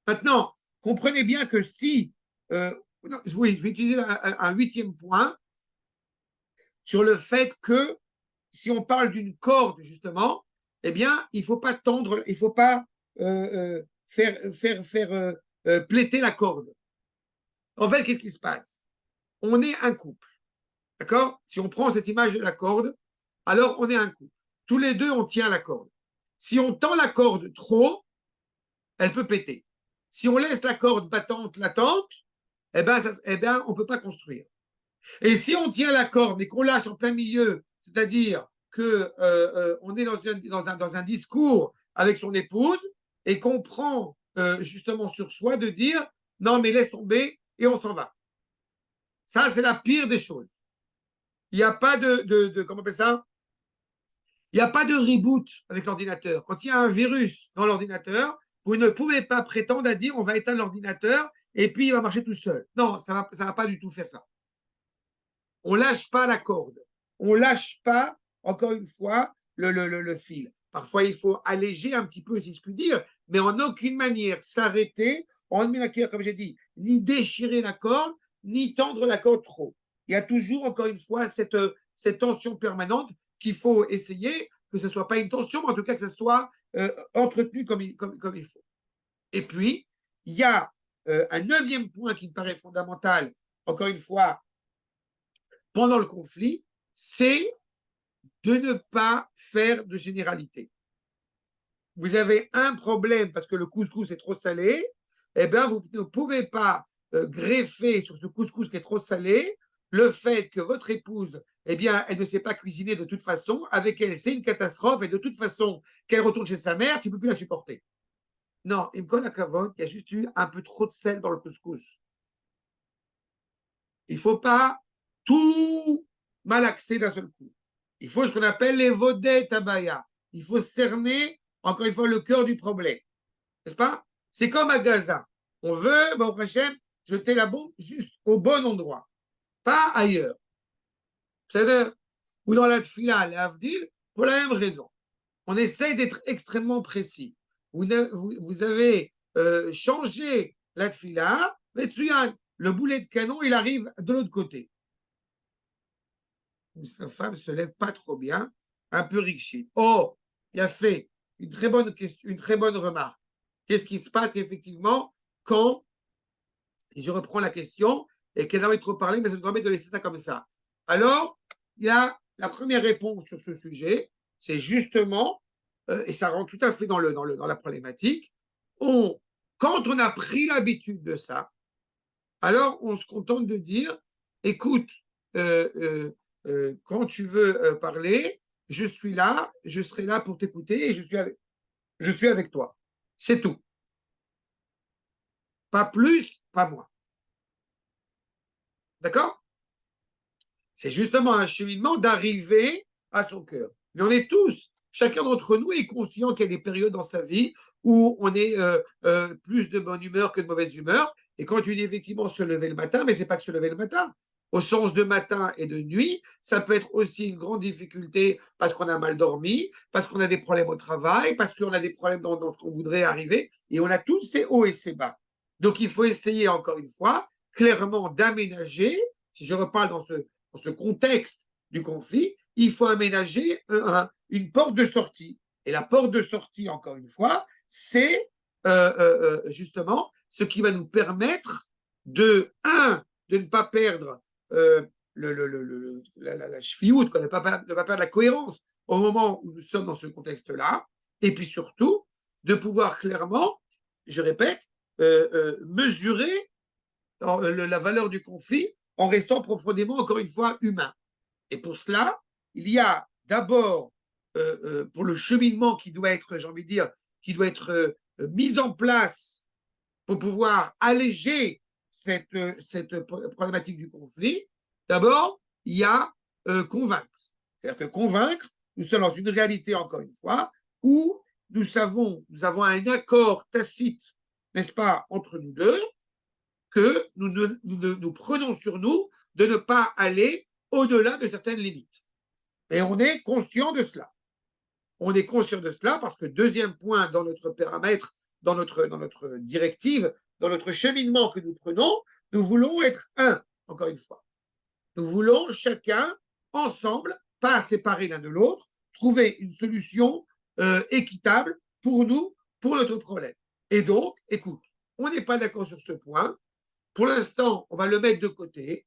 A: Maintenant, comprenez bien que si, oui, je vais utiliser un huitième point sur le fait que si on parle d'une corde, justement, eh bien, il ne faut pas tendre, il ne faut pas faire pléter la corde. En fait, qu'est-ce qui se passe? On est un couple, d'accord? Si on prend cette image de la corde, alors on est un couple. Tous les deux, on tient la corde. Si on tend la corde trop, elle peut péter. Si on laisse la corde battante latente, eh ben, on ne peut pas construire. Et si on tient la corde mais qu'on lâche en plein milieu, c'est-à-dire que on est dans un discours avec son épouse et qu'on prend justement sur soi de dire non mais laisse tomber et on s'en va. Ça, c'est la pire des choses. Il n'y a pas comment on appelle ça? Il n'y a pas de reboot avec l'ordinateur. Quand il y a un virus dans l'ordinateur, vous ne pouvez pas prétendre à dire on va éteindre l'ordinateur et puis il va marcher tout seul. Non, ça va pas du tout faire ça. On lâche pas la corde. On lâche pas, encore une fois, le fil. Parfois, il faut alléger un petit peu, si je puis dire, mais en aucune manière s'arrêter, comme j'ai dit, ni déchirer la corde, ni tendre la corde trop. Il y a toujours, encore une fois, cette tension permanente qu'il faut essayer, que ce ne soit pas une tension, mais en tout cas que ce soit entretenu comme il faut. Et puis, il y a un 9e point qui me paraît fondamental, encore une fois, pendant le conflit, c'est de ne pas faire de généralité. Vous avez un problème parce que le couscous est trop salé, eh bien, vous ne pouvez pas greffer sur ce couscous qui est trop salé le fait que votre épouse, eh bien, elle ne sait pas cuisiner de toute façon, avec elle, c'est une catastrophe, et de toute façon, qu'elle retourne chez sa mère, tu ne peux plus la supporter. Non, il me connaît il y a juste eu un peu trop de sel dans le couscous. Il ne faut pas tout malaxer d'un seul coup. Il faut ce qu'on appelle les vedettes abaya. Il faut cerner, encore une fois, le cœur du problème. N'est-ce pas? C'est comme à Gaza. On veut, au prochain, jeter la bombe juste au bon endroit, pas ailleurs. C'est-à-dire, ou dans la tfila, l'avdil, pour la même raison. On essaye d'être extrêmement précis. Vous avez changé la tfila, mais le boulet de canon, il arrive de l'autre côté. Sa femme se lève pas trop bien, un peu riche. Oh, il a fait une très bonne question, une très bonne remarque. Qu'est-ce qui se passe effectivement quand, et je reprends la question, et qu'elle n'a pas trop parlé, mais ça nous permet de laisser ça comme ça. Alors, il y a la première réponse sur ce sujet, c'est justement, et ça rentre tout à fait dans la problématique, quand on a pris l'habitude de ça, alors on se contente de dire, écoute, quand tu veux parler, je suis là, je serai là pour t'écouter et je suis avec toi. C'est tout. Pas plus, pas moins. D'accord? C'est justement un cheminement d'arriver à son cœur. Mais on est tous, chacun d'entre nous est conscient qu'il y a des périodes dans sa vie où on est plus de bonne humeur que de mauvaise humeur. Et quand tu dis effectivement se lever le matin, mais ce n'est pas que se lever le matin. Au sens de matin et de nuit, ça peut être aussi une grande difficulté parce qu'on a mal dormi, parce qu'on a des problèmes au travail, parce qu'on a des problèmes dans ce qu'on voudrait arriver. Et on a tous ces hauts et ces bas. Donc il faut essayer, encore une fois, clairement d'aménager, si je reparle dans ce contexte du conflit, il faut aménager une porte de sortie. Et la porte de sortie, encore une fois, c'est justement ce qui va nous permettre de ne pas perdre la chevioute, de ne pas perdre la cohérence au moment où nous sommes dans ce contexte-là, et puis surtout de pouvoir clairement, je répète, mesurer la valeur du conflit en restant profondément, encore une fois, humain. Et pour cela, il y a d'abord, pour le cheminement qui doit être, j'ai envie de dire, qui doit être mis en place pour pouvoir alléger cette problématique du conflit, d'abord, il y a convaincre. C'est-à-dire que convaincre, nous sommes dans une réalité, encore une fois, où nous avons un accord tacite, n'est-ce pas, entre nous deux, que nous prenons sur nous de ne pas aller au-delà de certaines limites. Et on est conscient de cela. On est conscient de cela parce que deuxième point dans notre paramètre, dans notre directive, dans notre cheminement que nous prenons, nous voulons être un, encore une fois. Nous voulons chacun, ensemble, pas séparés l'un de l'autre, trouver une solution équitable pour nous, pour notre problème. Et donc, écoute, on n'est pas d'accord sur ce point. Pour l'instant, on va le mettre de côté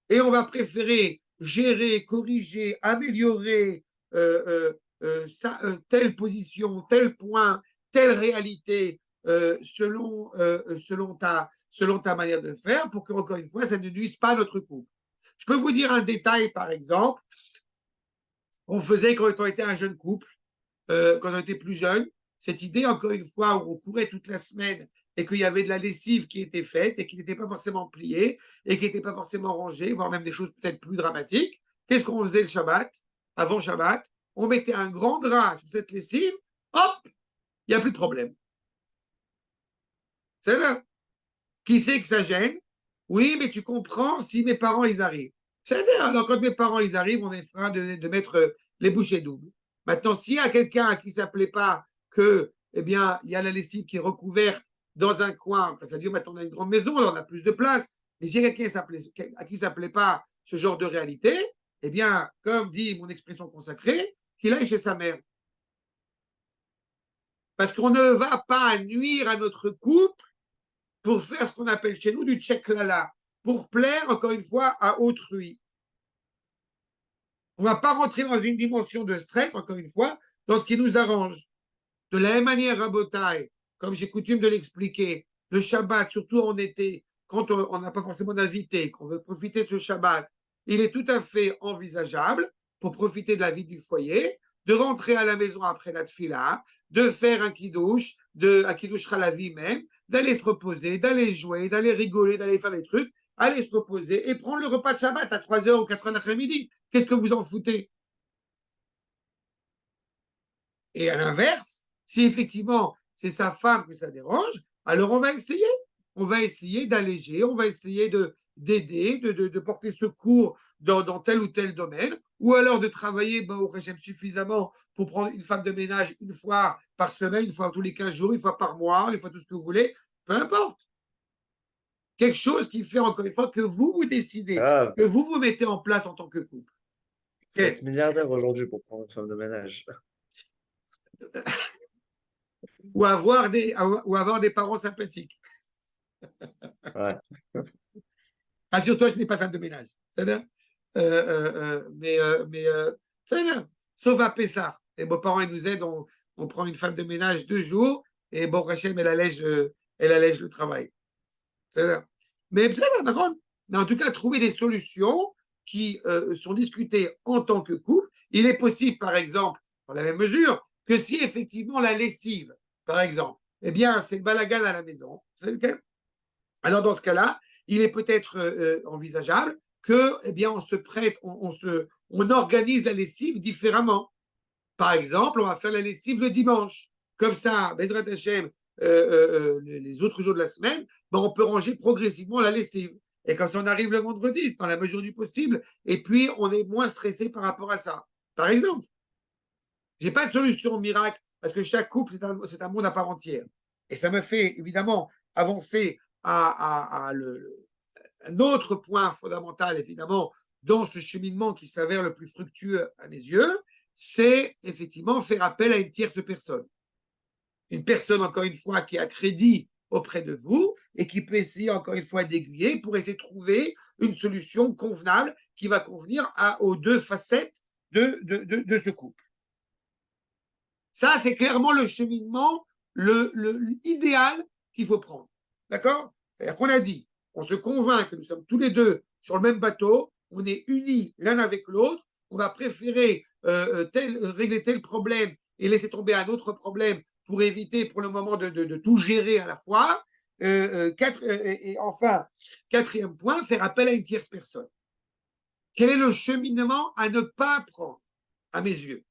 A: et on va préférer gérer, corriger, améliorer telle position, tel point, telle réalité selon ta manière de faire pour que, encore une fois, ça ne nuise pas à notre couple. Je peux vous dire un détail, par exemple. On faisait quand on était un jeune couple, quand on était plus jeune, cette idée, encore une fois, où on courait toute la semaine et qu'il y avait de la lessive qui était faite et qui n'était pas forcément pliée et qui n'était pas forcément rangée, voire même des choses peut-être plus dramatiques. Qu'est-ce qu'on faisait le Shabbat, avant Shabbat? On mettait un grand drap sur cette lessive, hop, il n'y a plus de problème. C'est là. Qui sait que ça gêne? Oui, mais tu comprends si mes parents, ils arrivent. C'est-à-dire, alors quand mes parents, ils arrivent, on est frein de mettre les bouchées doubles. Maintenant, s'il y a quelqu'un à qui ça ne plaît pas que, eh bien, il y a la lessive qui est recouverte dans un coin, ça dit, maintenant on a une grande maison, alors on a plus de place, mais s'il y a quelqu'un à qui ça ne plaît pas ce genre de réalité, eh bien, comme dit mon expression consacrée, qu'il aille chez sa mère. Parce qu'on ne va pas nuire à notre couple pour faire ce qu'on appelle chez nous du tcheklala, pour plaire, encore une fois, à autrui. On ne va pas rentrer dans une dimension de stress, encore une fois, dans ce qui nous arrange. De la même manière, Rabotai, comme j'ai coutume de l'expliquer, le Shabbat, surtout en été, quand on n'a pas forcément d'invité, qu'on veut profiter de ce Shabbat, il est tout à fait envisageable, pour profiter de la vie du foyer, de rentrer à la maison après la tfila, de faire un kiddush sera la vie même, d'aller se reposer, d'aller jouer, d'aller rigoler, d'aller faire des trucs, aller se reposer et prendre le repas de Shabbat à 3h ou 4h l'après-midi. Qu'est-ce que vous en foutez? Et à l'inverse, si effectivement c'est sa femme que ça dérange, alors on va essayer. On va essayer d'alléger, on va essayer d'aider, de porter secours dans tel ou tel domaine, ou alors de travailler au régime suffisamment pour prendre une femme de ménage une fois par semaine, une fois tous les 15 jours, une fois par mois, une fois tout ce que vous voulez, peu importe. Quelque chose qui fait encore une fois que vous décidez,
C: Ah,
A: que vous mettez en place en tant que couple.
C: vous
A: Okay.
C: êtes milliardaire aujourd'hui pour prendre une femme de ménage.
A: Ou avoir des parents sympathiques.
C: Ouais.
A: Rassure-toi, je n'ai pas femme de ménage. C'est-à-dire, c'est-à-dire, sauf à Pessah. Les beaux-parents, ils nous aident, on prend une femme de ménage 2 jours, et bon, Rachem, elle allège le travail. C'est-à-dire, mais en tout cas, trouver des solutions qui sont discutées en tant que couple. Il est possible, par exemple, dans la même mesure, que si effectivement la lessive, par exemple, eh bien, c'est le balagan à la maison, alors dans ce cas-là, il est peut-être envisageable que, eh bien, on se prête, on organise la lessive différemment. Par exemple, on va faire la lessive le dimanche. Comme ça, Bezrat Hashem, les autres jours de la semaine, ben, on peut ranger progressivement la lessive. Et quand on arrive le vendredi, dans la mesure du possible, et puis on est moins stressé par rapport à ça. Par exemple, je n'ai pas de solution miracle parce que chaque couple, c'est un monde à part entière. Et ça me fait évidemment avancer à un autre point fondamental, évidemment, dans ce cheminement qui s'avère le plus fructueux à mes yeux, c'est effectivement faire appel à une tierce personne. Une personne, encore une fois, qui a crédit auprès de vous et qui peut essayer, encore une fois, d'aiguiller pour essayer de trouver une solution convenable qui va convenir aux deux facettes de ce couple. Ça, c'est clairement le cheminement, idéal qu'il faut prendre. D'accord? C'est-à-dire qu'on a dit, on se convainc que nous sommes tous les deux sur le même bateau, on est unis l'un avec l'autre, on va préférer régler tel problème et laisser tomber un autre problème pour éviter pour le moment de tout gérer à la fois. Et enfin, quatrième point, faire appel à une tierce personne. Quel est le cheminement à ne pas prendre, à mes yeux?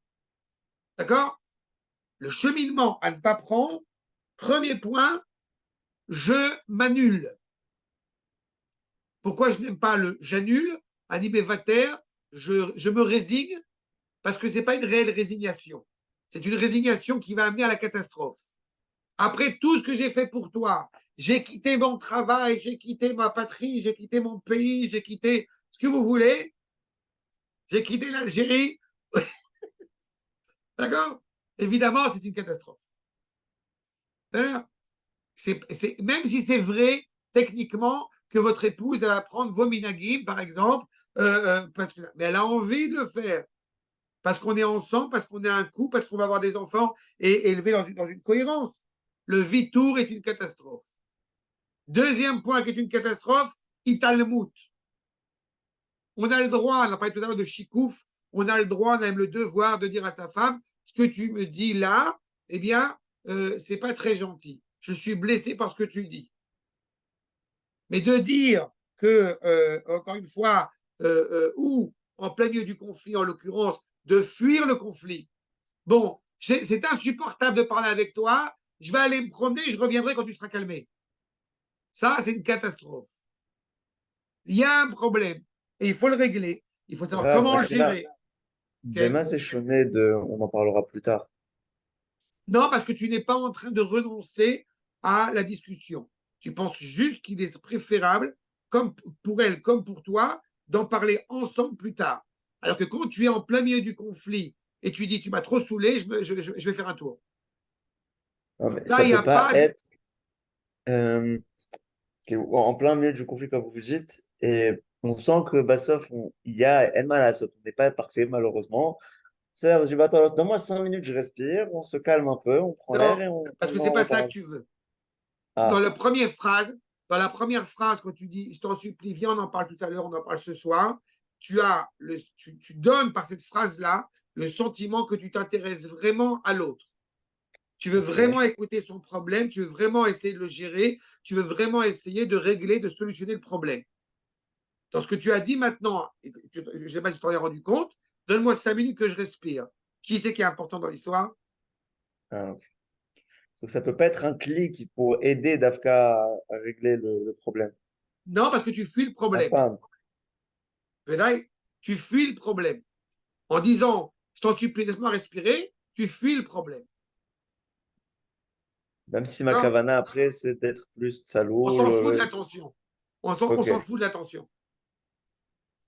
A: D'accord? Le cheminement à ne pas prendre, premier point, je m'annule. Pourquoi je n'aime pas le j'annule, animé vater, je me résigne, parce que ce n'est pas une réelle résignation. C'est une résignation qui va amener à la catastrophe. Après tout ce que j'ai fait pour toi, j'ai quitté mon travail, j'ai quitté ma patrie, j'ai quitté mon pays, j'ai quitté ce que vous voulez, j'ai quitté l'Algérie. D'accord? Évidemment, c'est une catastrophe. Même si c'est vrai, techniquement, que votre épouse va prendre vos minagim, par exemple, mais elle a envie de le faire. Parce qu'on est ensemble, parce qu'on est un couple, parce qu'on va avoir des enfants et élever dans une cohérence. Le vitour est une catastrophe. Deuxième point qui est une catastrophe, Italmout. On a le droit, on a parlé tout à l'heure de chikouf, on a le droit, on a même le devoir de dire à sa femme, ce que tu me dis là, eh bien, c'est pas très gentil. Je suis blessé par ce que tu dis. Mais de dire que, encore une fois, ou en plein milieu du conflit, en l'occurrence, de fuir le conflit. Bon, c'est insupportable de parler avec toi, je vais aller me promener, je reviendrai quand tu seras calmé. Ça, c'est une catastrophe. Il y a un problème et il faut le régler. Il faut savoir comment le gérer.
C: Demain, c'est Shoné on en parlera plus tard.
A: Non, parce que tu n'es pas en train de renoncer à la discussion. Tu penses juste qu'il est préférable, comme pour elle, comme pour toi, d'en parler ensemble plus tard. Alors que quand tu es en plein milieu du conflit et tu dis tu m'as trop saoulé, je vais faire un tour.
C: Non, mais
A: Là,
C: ça
A: il n'y
C: peut
A: a
C: pas
A: pas de...
C: être en plein milieu du conflit, comme vous dites, et on sent que Bassoff, il y a El Malasot, on n'est pas parfait, malheureusement. C'est-à-dire, je dis, bah, attends, donne-moi 5 minutes, je respire, on se calme un peu, on prend l'air
A: Non,
C: et
A: parce que
C: on
A: c'est
C: en
A: pas ça que
C: reparle.
A: tu veux. Dans
C: Ah,
A: dans la première phrase, quand tu dis je t'en supplie, viens, on en parle tout à l'heure, on en parle ce soir, tu donnes par cette phrase-là le sentiment que tu t'intéresses vraiment à l'autre. Tu veux
C: ok.
A: vraiment écouter son problème, tu veux vraiment essayer de le gérer, tu veux vraiment essayer de régler, de solutionner le problème. Dans ce que tu as dit maintenant, je ne sais pas si tu t'en es rendu compte, donne-moi 5 minutes que je respire. Qui c'est qui est important dans l'histoire?
C: Ah, ok. Donc ça peut pas être un clic pour aider Dafka à régler le problème.
A: Non, parce que tu fuis le
C: Ma
A: problème.
C: femme.
A: Tu fuis le problème. En disant, je t'en supplie, laisse-moi respirer, tu fuis le problème.
C: Même si ma
A: D'accord.
C: cavana après, c'est d'être plus
A: On
C: salaud.
A: s'en fout de l'attention. On
C: Ok,
A: s'en fout de l'attention.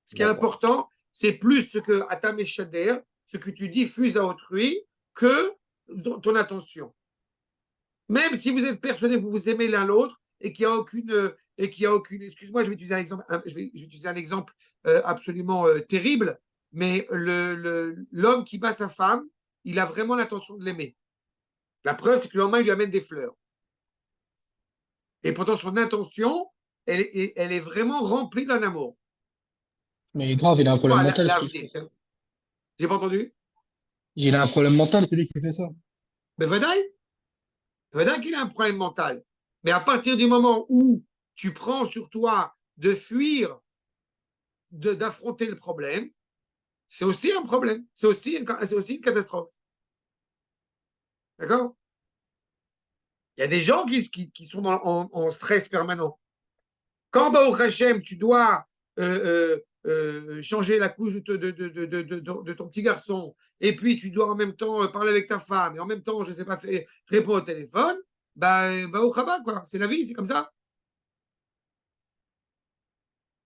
A: Ce qui est
C: d'accord.
A: important, c'est plus ce que Atam et Shader, ce que tu diffuses à autrui, que ton attention. Même si vous êtes persuadé que vous vous aimez l'un l'autre et qu'il n'y a aucune, excuse-moi, je vais utiliser un exemple, utiliser un exemple absolument terrible, mais l'homme qui bat sa femme, il a vraiment l'intention de l'aimer. La preuve, c'est que le lendemain, il lui amène des fleurs. Et pourtant, son intention, elle est vraiment remplie d'un amour.
D: Mais grave, il a un problème
A: Pourquoi
D: mental, celui qui fait ça.
A: J'ai pas entendu?
D: Il a un problème mental, celui qui fait ça.
A: Mais Vadaï qu'il a un problème mental. Mais à partir du moment où tu prends sur toi de fuir, d'affronter le problème, c'est aussi un problème. C'est aussi une catastrophe. D'accord? Il y a des gens qui sont en stress permanent. Quand, au Hachem, tu dois changer la couche de ton petit garçon, et puis tu dois en même temps parler avec ta femme, et en même temps, je ne sais pas, répondre au téléphone, bah au Chabad, quoi. C'est la vie, c'est comme ça.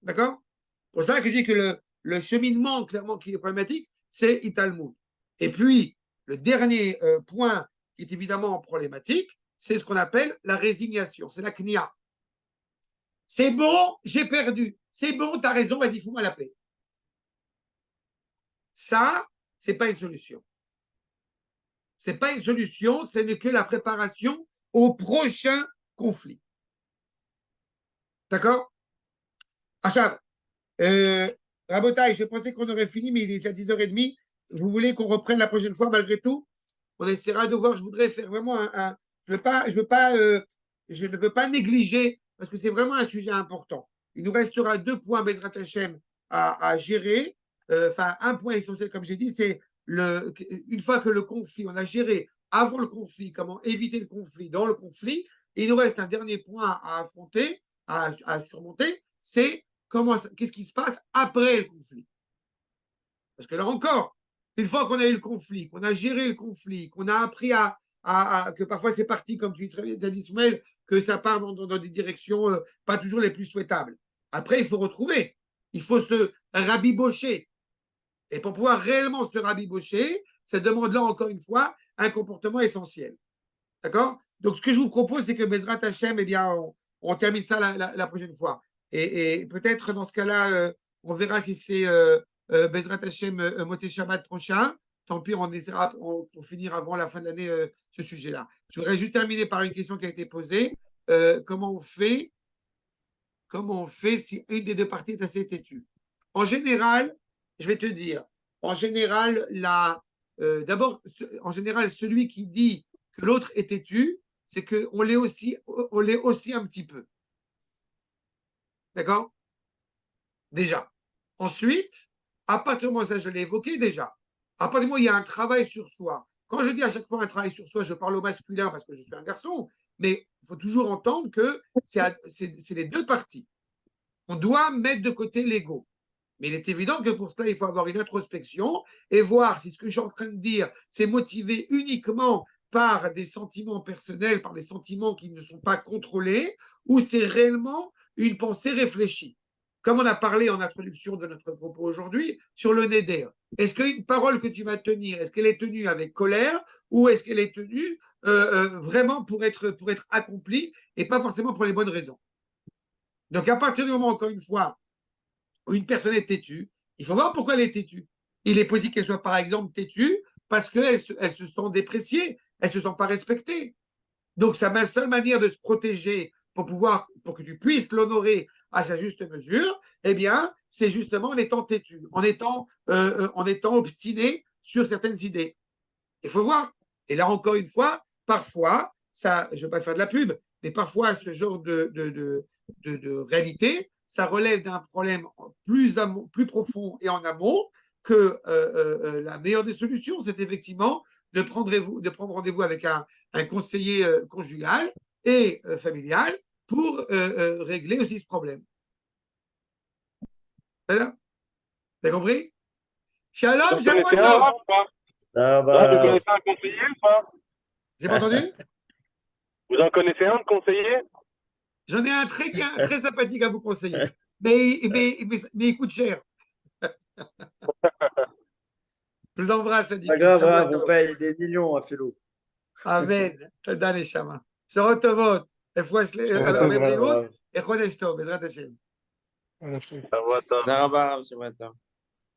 A: D'accord? C'est pour ça que je dis que le cheminement, clairement, qui est problématique, c'est Italmud. Et puis, le dernier point qui est évidemment problématique, c'est ce qu'on appelle la résignation, c'est la knia. C'est bon, j'ai perdu. C'est bon, t'as raison, vas-y, fous-moi la paix. Ça, c'est pas une solution. C'est pas une solution, ce n'est que la préparation au prochain conflit. D'accord? Achav, Rabotai, je pensais qu'on aurait fini, mais il est déjà 10h30. Vous voulez qu'on reprenne la prochaine fois malgré tout? On essaiera de voir. Je voudrais faire vraiment je ne veux pas négliger parce que c'est vraiment un sujet important. Il nous restera 2 points Bezrat Hashem à gérer. Enfin, un point essentiel, comme j'ai dit, c'est une fois que le conflit, on a géré avant le conflit, comment éviter le conflit dans le conflit. Il nous reste un dernier point à affronter, à surmonter, c'est qu'est-ce qui se passe après le conflit. Parce que là encore, une fois qu'on a eu le conflit, qu'on a géré le conflit, qu'on a appris que parfois c'est parti, comme tu as dit, Ismaël, que ça part dans des directions pas toujours les plus souhaitables. Après, il faut retrouver. Il faut se rabibocher. Et pour pouvoir réellement se rabibocher, ça demande là encore une fois un comportement essentiel. D'accord? Donc, ce que je vous propose, c'est que Bezrat Hashem, eh bien, on termine ça la prochaine fois. Et peut-être dans ce cas-là, on verra si c'est Bezrat Hashem Motzei Shabbat prochain. Tant pis, on essaiera pour finir avant la fin de l'année ce sujet-là. Je voudrais juste terminer par une question qui a été posée. Comment on fait si une des deux parties est assez têtue? En général, je vais te dire, en général, d'abord, en général, celui qui dit que l'autre est têtu, c'est qu'on l'est aussi un petit peu. D'accord? Déjà. Ensuite, à partir du moment où ça, je l'ai évoqué déjà, à partir du moment où il y a un travail sur soi, quand je dis à chaque fois un travail sur soi, je parle au masculin parce que je suis un garçon, mais il faut toujours entendre que c'est les deux parties. On doit mettre de côté l'ego. Mais il est évident que pour cela, il faut avoir une introspection et voir si ce que je suis en train de dire, c'est motivé uniquement par des sentiments personnels, par des sentiments qui ne sont pas contrôlés, ou c'est réellement une pensée réfléchie. Comme on a parlé en introduction de notre propos aujourd'hui sur le neder. Est-ce qu'une parole que tu vas tenir, est-ce qu'elle est tenue avec colère ou est-ce qu'elle est tenue vraiment pour être accomplie et pas forcément pour les bonnes raisons? Donc à partir du moment, encore une fois, où une personne est têtue, il faut voir pourquoi elle est têtue. Il est possible qu'elle soit par exemple têtue parce qu'elle se sent dépréciée, elle ne se sent pas respectée. Donc sa seule manière de se protéger pour que tu puisses l'honorer à sa juste mesure, eh bien, c'est justement en étant têtu, en étant obstiné sur certaines idées. Il faut voir. Et là, encore une fois, parfois, ça, je ne veux pas faire de la pub, mais parfois, ce genre de réalité, ça relève d'un problème plus profond et en amont que la meilleure des solutions, c'est effectivement de prendre rendez-vous avec un conseiller conjugal et familial pour régler aussi ce problème. Voilà. T'as compris? Shalom,
E: Vous connaissez un rap ou pas?
C: Ah
E: Vous
C: bah,
E: connaissez un conseiller ou pas?
A: J'ai pas entendu?
E: Vous en connaissez un de conseiller?
A: J'en ai un très bien, très sympathique à vous conseiller. Mais il coûte cher. Je vous embrasse,
C: pas
A: Dicky.
C: grave,
A: Shabbat
C: on
A: tov.
C: paye des millions à Philo.
A: Amen. תודה נשמה. בשורות טובות.
D: טוב,
A: הרבה בריאות.
C: Bravo.
A: חודש טוב, בעזרת השם.
D: Voilà, je te-
E: Ça va, ça.
B: תודה רבה, הרב, שבת טוב.